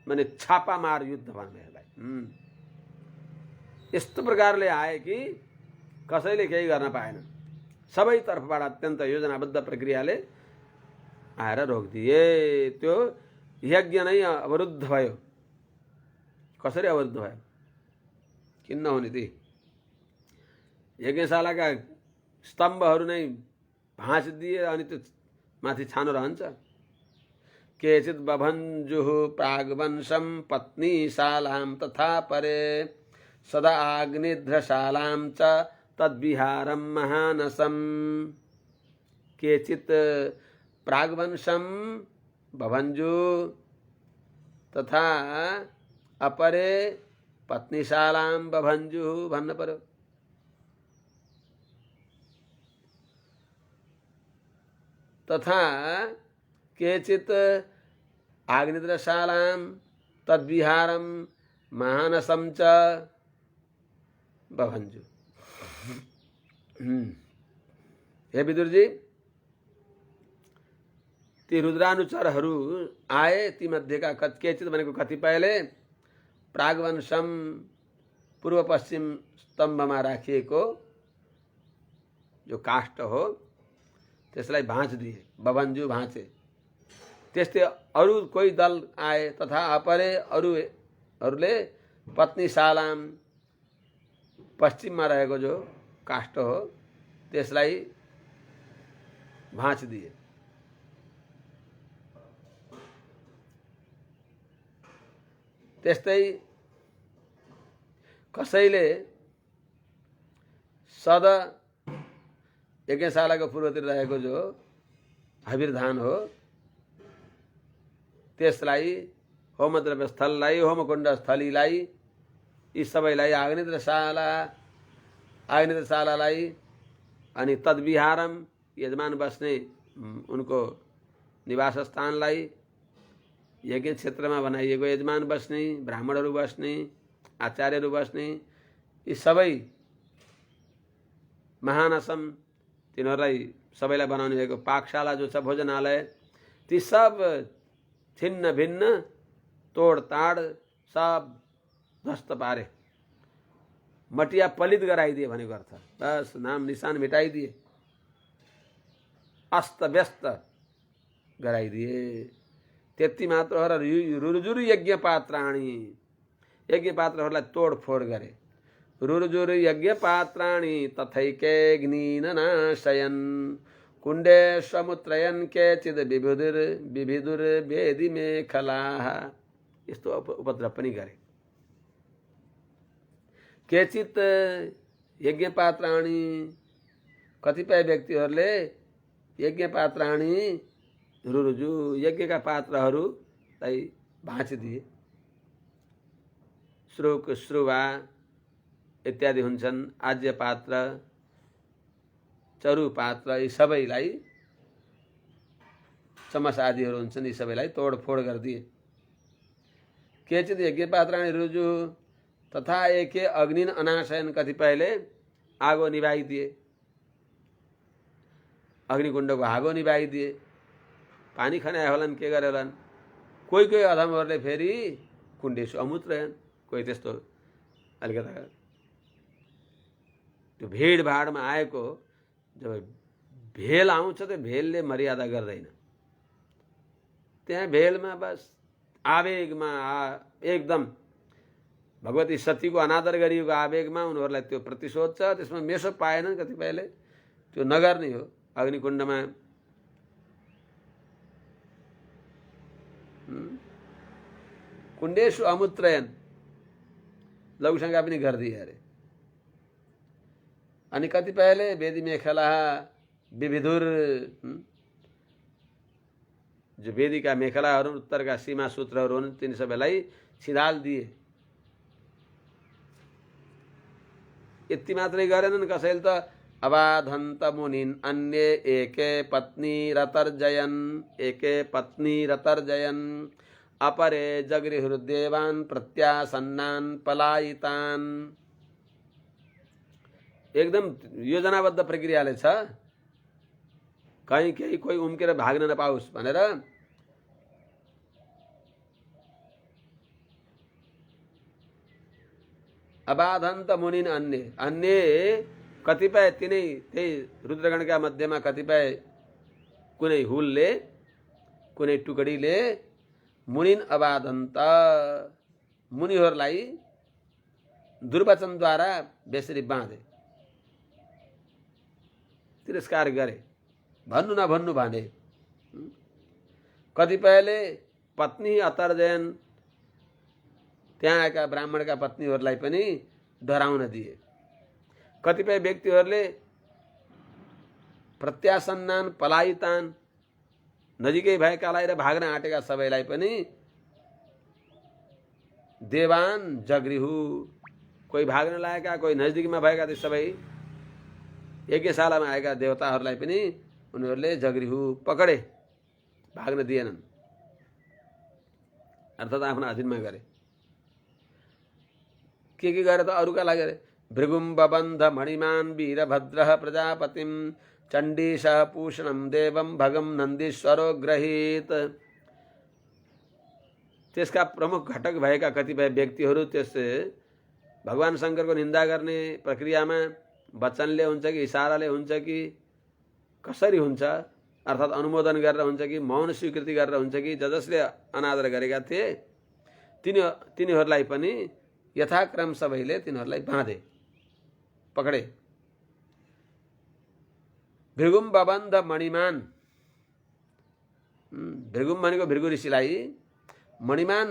माने छापा मार युद्ध भन्ने यसलाई। यस्तो प्रकारले आए कि कसैले केही गर्न पाएन। सबै तर्फबाट अत्यन्त योजनाबद्ध प्रक्रियाले आएर रोकिदिए। त्यो यज्ञ नै अवरुद्ध भयो। कसरी अवरुद्ध भयो? किन नहुने ती यज्ञशालाका स्तम्भहरू नै भाँचिदिए अनि त्यो माथि छानो रहन्छ। केचित् बभञ्जुः प्राग्वंशं पत्नीशालां तथा परे सदा अग्निध्रशालां च तद्विहारं महानसम्। केचित् प्राग्वंशं बभञ्जु तथा अपरे पत्नीशालां बभञ्जु भन्न पर्यो। तथा केचित् आग्निद्रशालां तद्विहारं महानसं च बभञ्जु। हे विदुर जी, ती रुद्रानुचरहरू आए, ती मध्येका केचित भनेको कतिपयले प्रागवंशम पूर्व पश्चिम स्तम्भमा राखिएको जो काष्ठ हो त्यसलाई भाँचिदिए, बभन्जु भाँचे। त्यस्तै अरू कोही दल आए तथा अपरे अरूले पत्नीशालाम पश्चिममा रहेको जो काष्ठ हो त्यसलाई भाँचिदिए। त्यस्तै कसैले सद यज्ञशालाको पूर्वतिर रहेको जो हविर्धान हो त्यसलाई, होमद्रव्य स्थललाई, होमकुण्ड स्थलीलाई, यी सबैलाई आग्नेयशालालाई अनि तद्विहारम यजमान बस्ने उनको निवास स्थानलाई, यज्ञ क्षेत्रमा बनाइएको यजमान बस्ने, ब्राह्मणहरू बस्ने, आचार्यहरू बस्ने, यी सबै महानसम तिनीहरूलाई सबैलाई बनाउनु भएको पाकशाला जो छ भोजनालय, ती सब छिन्न भिन्न तोडताड सब ध्वस्त पारे, मटिया पलित गराइदिए भनेको अर्थ। बस नाम निशान मिटाइदिए, अस्त व्यस्त गराइदिए। त्यति मात्र हो र रुरुजुरु यज्ञ पात्राणी, यज्ञ पात्रहरूलाई तोडफोड गरे। रुरुजुरु यज्ञ पात्राणी तथैकेऽग्निन नाशयन् कुण्डे समुत्रयन् केचिद् विभिदुर वेदी मेखलाः। यस्तो उपद्रव पनि गरे। केचित यज्ञ पात्राणी, कतिपय व्यक्तिहरूले यज्ञ पात्राणी रुरुजु यज्ञका पात्रहरूलाई भाँचिदिए। श्रुक श्रुवा इत्यादि हुन्छन्, आज्य पात्र, चरु पात्र, यी सबैलाई, चमस आदिहरू हुन्छन्, यी सबैलाई तोडफोड गरिदिए। केचित यज्ञ पात्राणी रुरुजु तथा एके अग्निन अनाशयन, कतिपयले आगो निभाइदिए, अग्निकुण्डको आगो निभाइदिए। पानी खनाए होलान्, के गरे होलान्। कोही कोही अधमहरूले फेरि कुण्डेसु अमुत्रयन्, कोही त्यस्तो अलिकता त्यो भिडभाडमा आएको जब भेल आउँछ त्यो भेलले मर्यादा गर्दैन। त्यहाँ भेलमा बस आवेगमा एकदम भगवती सतीको अनादर गरिएको आवेगमा उनीहरूलाई त्यो प्रतिशोध छ, त्यसमा मेसो पाएनन् कतिपयले, त्यो नगर्ने हो। अग्निकुण्डमा कुण्डेषु अमुत्रयन्, लघुशङ्का पनि गरिदिए अरे। अनि कतिपयले वेदी मेखला विविधुर, जो वेदीका मेखलाहरू, उत्तरका सीमा सूत्रहरू हुन्, तिनी सबैलाई छिदाल दिए। यति मात्रै गरेनन्, कसैले त अबाधन्त मुनिन् अन्ये एके पत्नी रतर्जयन्, एके पत्नी रतर्जयन् अपरे जगृहुर्देवान् प्रत्यासन्नान् पलायितान्। एकदम योजनाबद्ध प्रक्रियाले छ, कहीँ केही कोही उम्केर भाग्न नपाओस् भनेर अबाधन्त मुनिन् अन्य कतिपय तिनै त्यही रुद्रगणका मध्येमा कतिपय कुनै हुलले, कुनै टुकडीले मुनिन् अबाधन्त, मुनिहरूलाई दुर्वचनद्वारा बेसरी बाँधे, तिरस्कार गरे, भन्नु नभन्नु भने। कतिपयले पत्नी अतर्जयन्, त्यहाँ आएका ब्राह्मणका पत्नीहरूलाई पनि डराउन दिए। कतिपय व्यक्तिहरूले प्रत्यासन्नान् पलायितान्, नजिकै भएकालाई र भाग्न आँटेका सबैलाई पनि देवान जगृहु, कोही भाग्न लागेका, कोही नजिकमा भएका ती सबै यज्ञशालामा आएका देवताहरूलाई पनि उनीहरूले जगृहु पकडे, भाग्न दिएनन्, अर्थात् आफ्नो अधीनमा गरे। के गरे त अरूका लागि गरे। भृगुं बबन्ध मणिमान् वीरभद्रः प्रजापतिं चण्डीशः पूषणं देवं भगं नन्दीश्वरो ग्रहीत। त्यसका प्रमुख घटक भएका कतिपय व्यक्तिहरू त्यस भगवान शङ्करको निन्दा गर्ने प्रक्रियामा वचनले हुन्छ कि इशाराले हुन्छ कि कसरी हुन्छ, अर्थात् अनुमोदन गरेर हुन्छ कि मौन स्वीकृति गरेर हुन्छ कि जसले अनादर गरेका थिए तिनीहरूलाई पनि यथाक्रम सबैले तिनीहरूलाई बाँधे, पकडे। भृगुम बबन्ध मणिमान, भृगुम भनेको भृगु ऋषिलाई मणिमान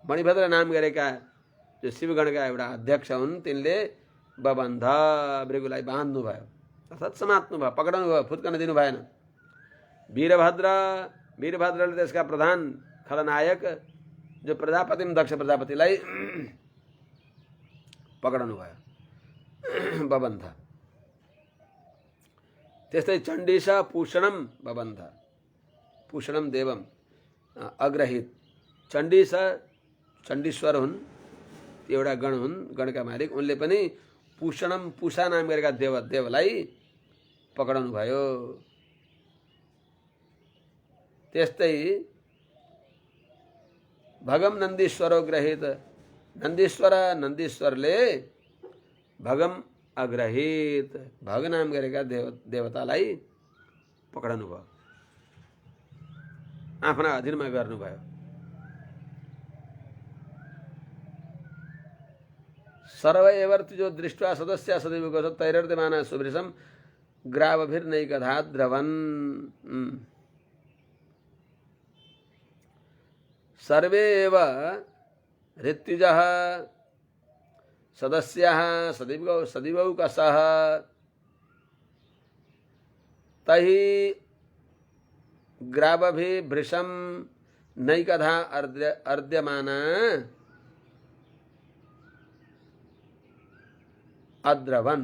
मणिभद्र नाम गरेका जो शिवगणका एउटा अध्यक्ष हुन् तिनले बबन्ध भृगुलाई बाँध्नु भयो, अर्थात् समात्नु भयो, पक्राउनु भयो, फुत्कन दिनु भएन। वीरभद्रले त्यसका प्रधान खलनायक जो प्रजापति दक्ष प्रजापतिलाई पक्राउनु भयो, बबन्ध। त्यस्तै चण्डीश पूषणम बबन्ध, पूषणम देवम अग्रहित। चण्डीश चण्डीश्वर हुन्, एउटा गण हुन्, गणका मालिक, उनले पनि पूषणम पूषा नाम गरेका देवलाई पक्राउनु भयो। त्यस्तै भगम नन्दीश्वरो ग्रहित, नन्दीश्वरले भगम अग्रहित, भग नाम गरेका देवतालाई पक्राउनु भयो, आफ्ना अधीनमा गर्नुभयो। सर्व एवर्तिजो दृष्ट्वा सदस्या सदैव गो तैरर्दमाना सुभृशम ग्रावभिर्नैकधा द्रवन्। सर्वे एव ऋत्विजः सदस्याः सदैवौकसः तहि ग्रावभिर्भृशं नैकधा अर्द्यमाना अद्रवन।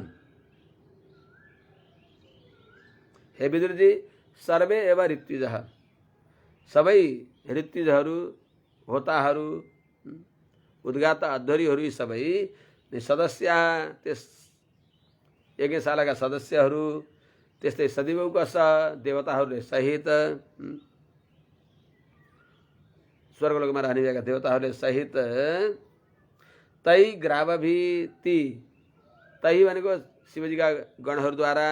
हे विदुरजी, सर्वे एव ऋत्विजः, सबै ऋत्विजहरू, होताहरू, उद्गाता अध्वरीहरू सबै सदस्य, त्यस यज्ञशालाका सदस्यहरू, त्यस्तै सदैवौकस देवताहरूले सहित, स्वर्गलोकमा रहनेका देवताहरूले सहित, तै ग्रावभिति, तै भनेको शिवजीका गणहरूद्वारा,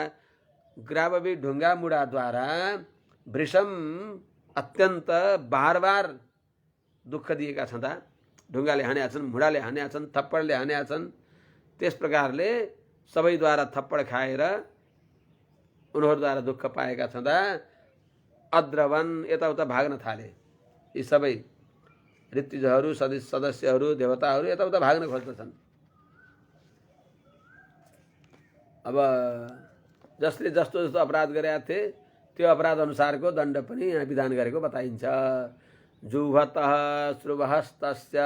ग्रावभि ढुङ्गा मुढाद्वारा, वृषम अत्यन्त बार दुःख दिएका छँदा, ढुङ्गाले हानेका छन्, मुढाले हानेका छन्, थप्पडले हानेका छन्, त्यस प्रकारले सबैद्वारा थप्पड खाएर उनीहरूद्वारा दुःख पाएका छँदा अद्रवन यताउता भाग्न थाले। यी सबै ऋत्विजहरू, सदस्यहरू, देवताहरू यताउता भाग्न खोज्दछन्। अब जसले जस्तो जस्तो अपराध गरेका थिए त्यो अपराध अनुसारको दण्ड पनि यहाँ विधान गरेको बताइन्छ। जुहतः श्रुवहस्तस्य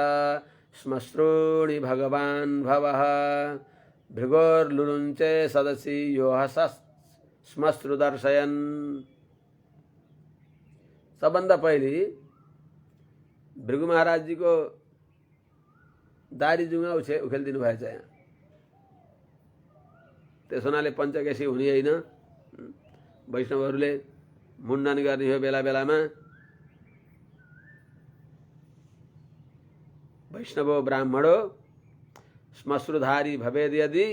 श्मश्रूणि भगवान् भवः भृगोर्लुलुञ्चे सदसि यो हसस् श्मश्रु दर्शयन्। सबभन्दा पहिले भृगु महाराजजीको दारी जुङ्गा उखेलिदिनु भएछ यहाँ। त्यस हुनाले पञ्चकेशी हुने होइन, वैष्णवहरूले मुण्डन गर्ने हो बेला बेलामा। वैष्णवो ब्राह्मणो श्मश्रुधारी भवेद यदि,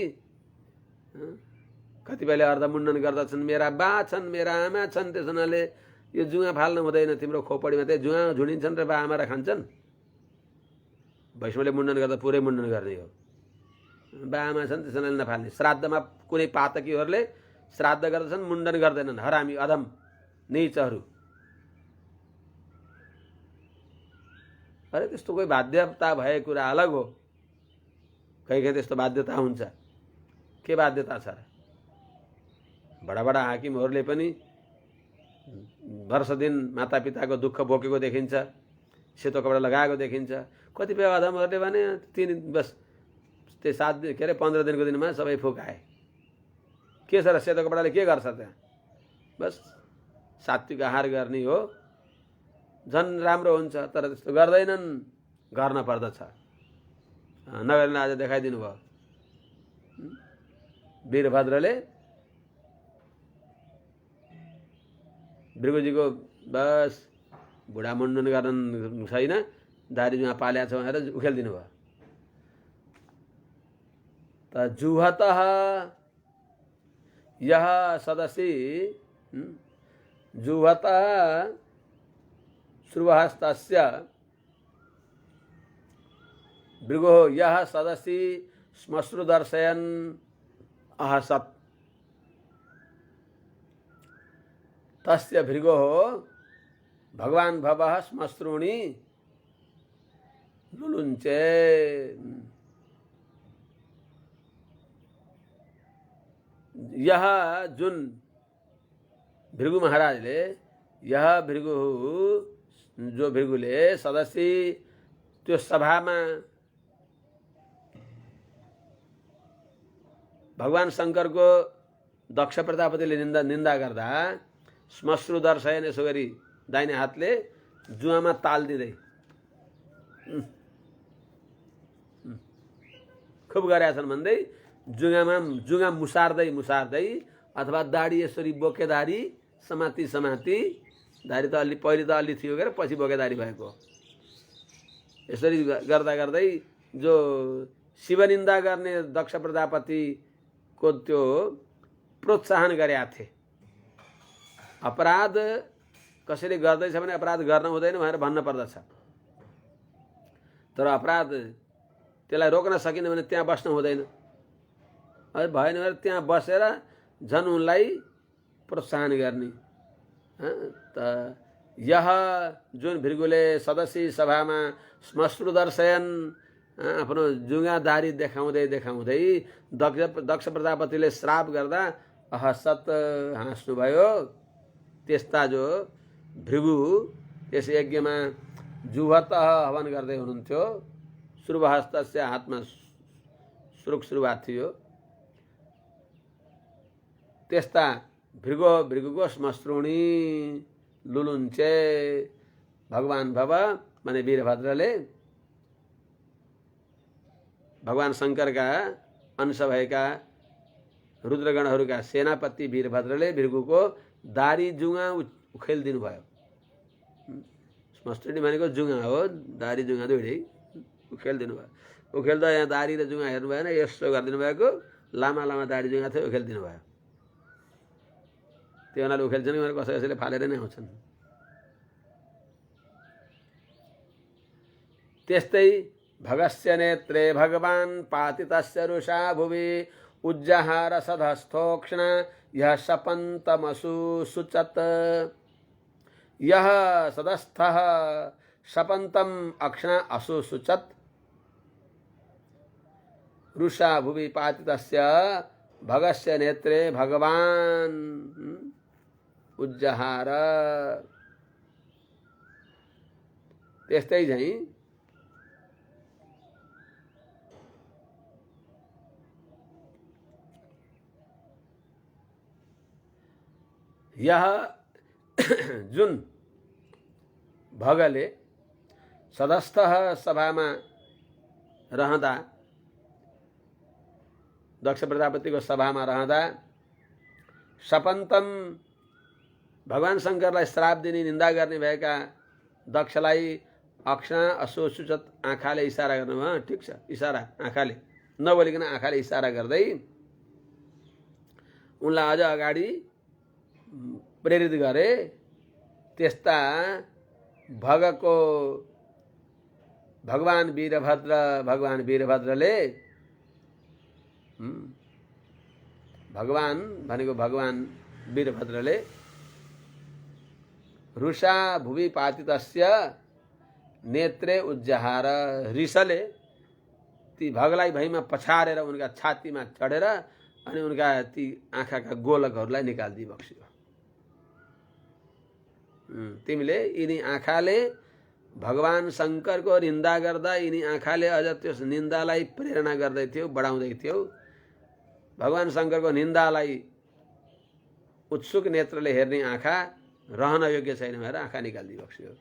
कतिपयले अर्धमुण्डन गर्दछन्, मेरा बा छन्, मेरा आमा छन्, त्यस हुनाले यो जुङ्गा फाल्नु हुँदैन, तिम्रो खोपडीमा त्यही जुङ्गा झुडिन्छन् र बा आमा र खान्छन्। वैष्णवले मुण्डन गर्दा पुरै मुण्डन गर्ने हो, बा आमा छन् त्यस हुनाले नफाल्ने। श्राद्धमा कुनै पातकीहरूले श्राद्ध गर्दछन्, मुण्डन गर्दैनन्, हरामी अधम नीचहरू। अरे त्यस्तो कोही बाध्यता भएको कुरा अलग हो, कहीँ त्यस्तो बाध्यता हुन्छ। के बाध्यता छ र? बडा हाकिमहरूले पनि वर्ष दिन मातापिताको दुःख बोकेको देखिन्छ, सेतो कपडा लगाएको देखिन्छ। कतिपय अधमहरूले भने बस त्यो 7 दिन के अरे 15 दिनको दिनमा सबै फुकाए। के छ र, सेतो कपडाले के गर्छ त्यहाँ? बस सात्विक आहार गर्ने हो, झन् राम्रो हुन्छ। तर त्यस्तो गर्दैनन्, गर्न पर्दछ। नगरेर आज देखाइदिनु भयो। वीरभद्रले भृगुजीको बस बुढा मुण्डन गर्न छैन, दारी जुवा पाल्या छ भनेर उखेलिदिनु भयो। त जुहतः यह सदसी जुहतः श्रुवहस्तस्य भृगो यह सदसी श्मश्रु दर्शयन् अहसत् तस्य भृगो भगवान् भवः श्मश्रूणि लुलुञ्चे। यह जुन भृगु महाराजले यह भृगु जो भृगुले सदस्य त्यो सभामा भगवान शंकरको दक्ष प्रजापतिले निन्दा गर्दा श्मश्रु दर्शयन यसो गरी दाहिने हातले जुवामा ताल दिँदै खुब गरेका छन् भन्दै जुगा मुसार्दै अथवा दाढी यसरी बोकेदारी समाती दाढी त अलि पहिले त अलि थियो के पछि बोकेदारी भएको यसरी गर्दा गर्दै जो शिवनिन्दा गर्ने दक्ष प्रजापतिको त्यो प्रोत्साहन गरेका थिए। अपराध कसैले गर्दैछ भने अपराध गर्न हुँदैन भनेर भन्न पर्दछ, तर अपराध त्यसलाई रोक्न सकिन भने त्यहाँ बस्न हुँदैन। भएन भने त्यहाँ बसेर झन् उनलाई प्रोत्साहन गर्ने। त यह जुन भृगुले सदस्य सभामा श्मश्रु दर्शयन आफ्नो जुगादारी देखाउँदै दक्ष प्रजापतिले श्राप गर्दा अहसत हाँस्नुभयो। त्यस्ता जो भृगु त्यस यज्ञमा जुहतः हवन गर्दै हुनुहुन्थ्यो। श्रुवहस्तस्य हातमा श्रुवा थियो। त्यस्ता भृगुको श्मश्रूणि लुलुञ्चे भगवान भव माने वीरभद्रले भगवान शंकरका अंश भएका रुद्रगणहरूका सेनापति वीरभद्रले भृगुको दारी जुगा उखेलिदिनु भयो। श्मश्रूणि भनेको जुगा हो, दारी जुगा दुईटै उखेलिदिनु भयो। उखेल्दा यहाँ दारी र जुगा हेर्नु भएन, यसो गरिदिनु भएको लामा दारी जुगा थियो उखेलिदिनु भयो। त्यो हुनाले उखेल्छन् भनेर कसैले फालेर नै आउँछन्। त्यस्तै भगस्य नेत्रे भगवान् पातितस्य रुषा भुवि उज्जहार सधस्थोक्षण यह शपन्तमसु सुचत। यह सदस्थः शपन्तम अक्षण असु सुचत रुषा भुवि पातितस्य भगस्य नेत्रे भगवान् उज्जहार। त्यस्तै झैं यह जुन भगले सदस्थः सभामा रहँदा दक्ष प्रजापतिको सभामा रहँदा शपन्तम भगवान शंकरलाई श्राप दिने निन्दा गर्ने भएका दक्षलाई अक्षण असोसुचत आँखाले इशारा गर्नुभयो। ठिक छ, इशारा आँखाले नबोलिकन आँखाले इशारा गर्दै उनलाई अझ अगाडि प्रेरित गरे। त्यस्ता भगको भगवान वीरभद्रले भगवान भनेको भगवान वीरभद्रले रुषा भुवि पातितस्य नेत्रे उज्जहार रिसले ती भगलाई भैमा पछारेर उनका छातीमा चढेर अनि उनका ती आँखाका गोलकहरूलाई निकाल्दै बक्स्यो। तिमीले यिनी आँखाले भगवान शंकरको निन्दा गर्दा यिनी आँखाले अझ त्यस निन्दालाई प्रेरणा गर्दै थियौ, बढाउँदै थियौ। भगवान शंकरको निन्दालाई उत्सुक नेत्रले हेर्ने आँखा रहन योग्य छैन भनेर आँखा निकाल्दै बक्स्यो।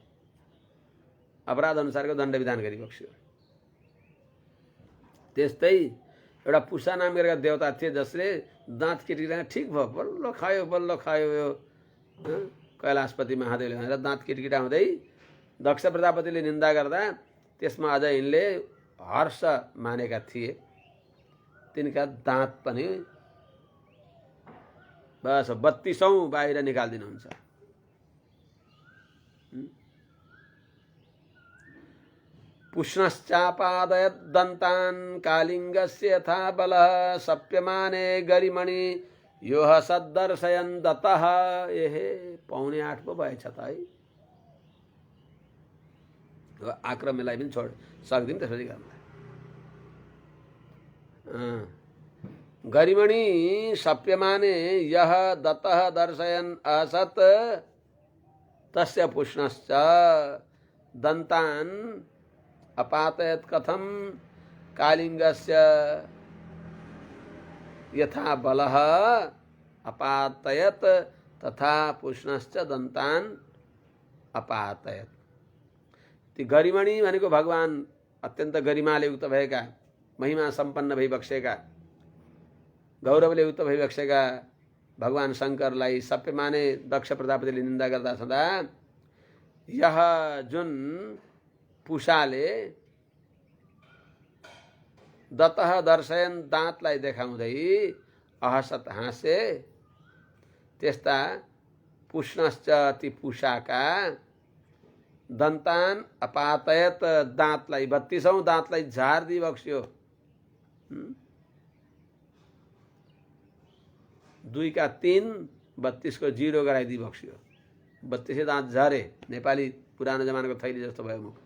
अपराध अनुसारको दण्ड विधान गरी बक्स्यो। त्यस्तै एउटा पुषा नाम गरेका देवता थिए जसले दाँत किटिरहेर ठिक भयो, बल्ल खायो यो कैलाशपति महादेवले भनेर दाँत किटकिटाउँदै दक्ष प्रजापतिले निन्दा गर्दा त्यसमा अझ यिनले हर्ष मानेका थिए। तिनका दाँत पनि बस 32औं बाहिर निकालिदिनुहुन्छ। पुष्णश्चापादयत् दन्तान् कालिङ्गस्य यथा बलः सप्यमाने गरिमणि योह सद्दर्शयन् दत्तः। एहे 7:45 पो भएछ त है। आक्रम्यलाई पनि छोड सक्दिन त्यसपछि गर्नु। गरिमणि सप्यमाने यह दत्तः दर्शयन् असत् तस्य पुष्णश्च दन्तान् अपातयत् कथं कालिङ्गस्य यथा बलः अपातयत् तथा पुष्णश्च दन्तान् अपातयत्। ती गरिमणि भनेको भगवान अत्यन्त गरिमाले युक्त भएका, महिमा सम्पन्न भई बक्सेका, गौरवले युक्त भई बक्सेका भगवान शङ्करलाई सप्यमाने दक्ष प्रजापतिले निन्दा गर्दा सदा यह जुन पुषाले दत्तः दर्शयन दाँतलाई देखाउँदै अहसत हाँसे, त्यस्ता पुष्णश्च ती पुषाका दन्तान अपातयत दाँतलाई 32औं दाँतलाई झार्दी बक्स्यो। 2 का 3 32 को 0 गराइदी बक्स्यो। 32 दाँत झरे। नेपाली पुरानो जमानाको थैली जस्तो भयो मुख।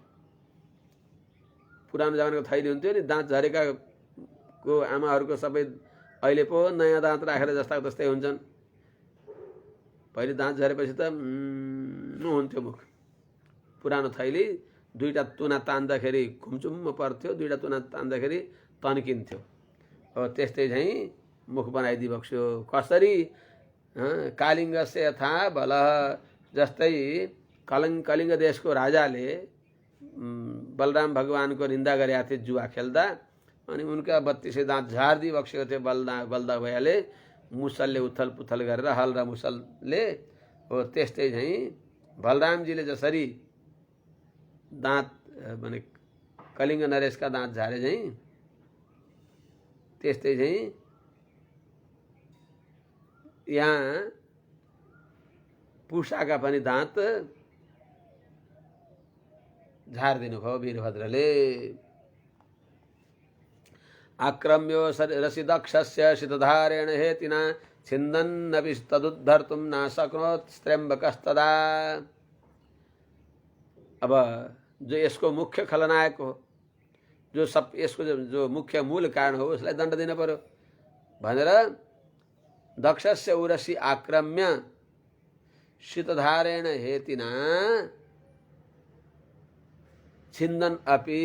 पुरानो जमानाको थैली हुन्थ्यो नि, दाँत झरेका को आमाहरूको सबै अहिले पो नयाँ दाँत राखेर जस्ता तस्तै हुन्छन्। पहिले दाँत झरेपछि त हुन्थ्यो मुख। पुरानो थैली 2टा तुना तान्दाखेरि खुम्चुम्म पर्थ्यो, 2टा तुना तान्दाखेरि तन्किन्थ्यो। हो त्यस्तै झैँ मुख बनाइदिई बक्स्यो। कसरी कालिङ्गस्य यथा बलः, जस्तै कलिङ्ग देशको राजाले बलराम भगवानको निन्दा गरेका थिए जुवा खेल्दा, अनि उनका 32 दाँत झार्दी बक्सेको थियो बलदा भैयाले मुसलले उथल पुथल गरेर, हल र मुसलले। हो त्यस्तै झैँ बलरामजीले जसरी दाँत भने कलिङ्ग नरेशका दाँत झारे झैँ, त्यस्तै झैँ यहाँ पुषाका पनि दाँत झारिदिनु भयो वीरभद्रले। आक्रम्यो रसिदक्षस्य शीतधारेण हेतिना छिन्दन्नपि तदुद्धर्तुं न शक्नोत् स्त्र्यम्बकस्तदा। अब जो यसको मुख्य खलनायक हो, जो सब यसको जो मुख्य मूल कारण हो, उसलाई दण्ड दिन पर्यो भनेर दक्षस्य उरसी आक्रम्य शीतधारेण हेतिना छिन्दन अपि,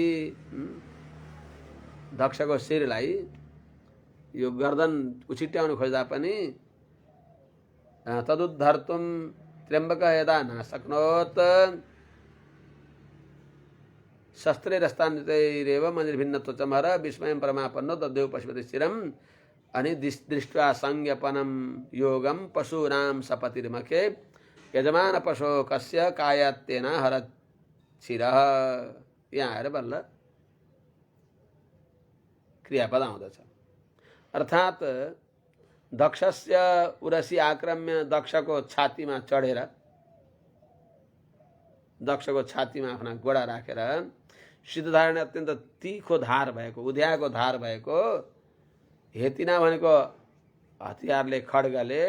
दक्षको शिरलाई यो गर्दन उछिट्याउन खोज्दा पनि तदुद्धर्तुं त्र्यम्बक यदा न शक्नोत् शस्त्रैरस्तान्वितैरेव मनिर्भिन्न त्वचमहर विस्मयं परमापन्नो दद्यो पशुपति शिरम्। अनि दृष्ट्वा संज्ञपनं योगं पशूनां सपतिर्मखे यजमान पशो कस्य कायात्तेन हरत् शिरः। यहाँ आएर बल्ल क्रियापद आउँदछ। अर्थात् दक्षस्य उरसी आक्रम्य, दक्षको छातीमा चढेर, दक्षको छातीमा आफ्ना गोडा राखेर, शीतधारण अत्यन्त तीखो धार भएको, उद्याएको धार भएको, हेतिना भनेको हतियारले खड्गले,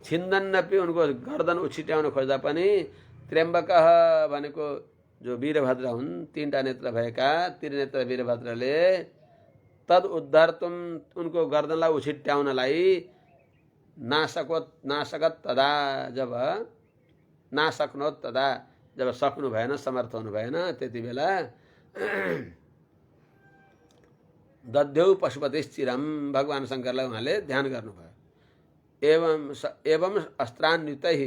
छिन्दन्नपि उनको गर्दन उछिट्याउन खोज्दा पनि, त्र्यम्बक भनेको जो वीरभद्र हुन्, 3टा नेत्र भएका त्रिनेत्र वीरभद्रले तद उद्धर्तुम उनको गर्दनलाई उछिट्याउनलाई नासकत तदा, जब नासक्नोत् तदा, जब सक्नु भएन, समर्थ हुनु भएन, त्यति बेला दध्यौ पशुपति चिरम, भगवान शङ्करलाई उहाँले ध्यान गर्नुभयो। एवं अस्त्रान्वितैः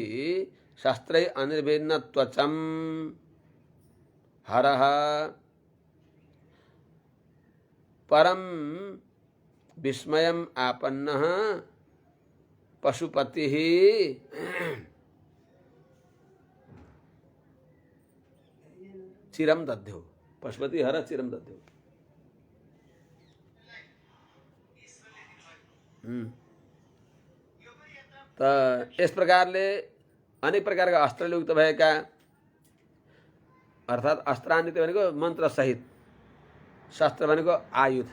शस्त्रै अनिर्भिन्न त्वचं हरः परम विस्मयम् आपन्नः पशुपति चिरम दध्यो, पशुपति हर चिरम दध्यो। त यस प्रकारले अनेक प्रकारका अस्त्रले युक्त भएका, अर्थात् अस्त्रान्वित भनेको मन्त्र सहित, शस्त्र भनेको आयुध,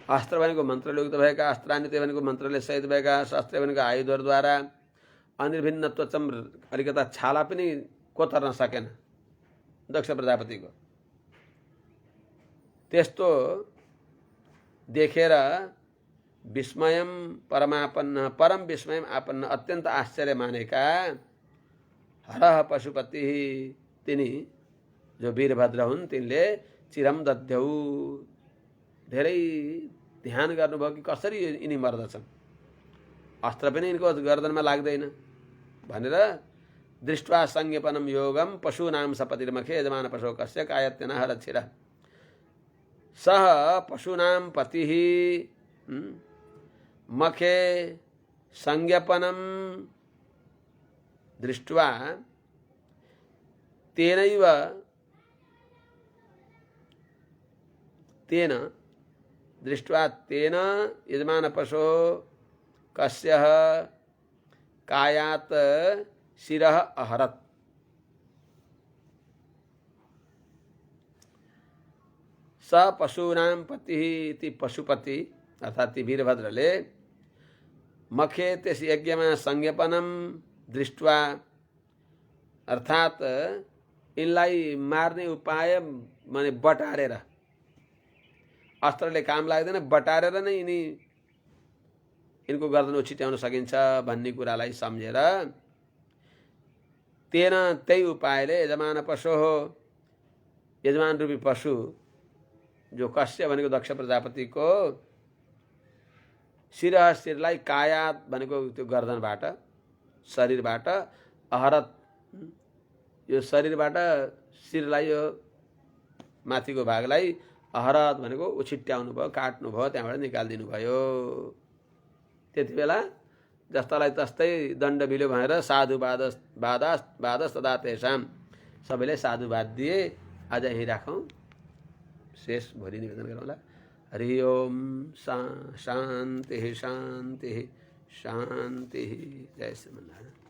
अस्त्र भनेको मन्त्रले युक्त भएका, अस्त्रान्वित भनेको मन्त्रले सहित भएका, शस्त्र भनेको आयुधहरूद्वारा अनिर्भिन्न त्वचम, अलिकता छाला पनि कोतर्न सकेन दक्ष प्रजापतिको। त्यस्तो देखेर विस्मयम परमापन्न, परम विस्मयम आपन्न, अत्यन्त आश्चर्य मानेका हरह पशुपति, तिनी जो वीरभद्र हुन् तिनले चिरम दध्यौ, धेरै ध्यान गर्नुभयो कि कसरी यिनी मर्दछन्, अस्त्र पनि यिनको गर्दनमा लाग्दैन भनेर दृष्ट्वा संज्ञपनम योगम पशूनाम सपतिर्मखे यजमान पशो कस्य कायत्यनः रक्षिरः। सह पशूनाम पतिः मखे संज्ञपनम दृष्ट्वा तेनैव तेन दृष्ट्वा तेन यजमान पशो कस्यः कायात शिरः अहरत। स पशूनां पतिः इति पशुपति अर्थात् वीरभद्रले मखे त्यस यज्ञमा संज्ञपनम दृष्ट्वा, अर्थात् यिनलाई मार्ने उपाय माने बटारेर, अस्त्रले काम लाग्दैन, बटारेर नै यिनी यिनको गर्दन उछिट्याउन सकिन्छ भन्ने कुरालाई सम्झेर तेन त्यही उपायले यजमान पशु हो, यजमान रूपी पशु जो कस्य भनेको दक्ष प्रजापतिको शिरह शिरलाई कायात भनेको त्यो गर्दनबाट, शरीरबाट, अहरत यो शरीरबाट शिरलाई, यो माथिको भागलाई अहरत भनेको उछिट्याउनु भयो, काट्नु भयो, त्यहाँबाट निकालिदिनु भयो। त्यति बेला जस्तालाई तस्तै दण्ड बिलो भएर साधुवादस तदा तेषां, सबैले साधुवाद दिए। आज यहीँ राखौँ, शेष भोलि निवेदन गरौँला। हरि ओम शान्ति शान्ति शान्ति। जय श्रीमन्नारायण।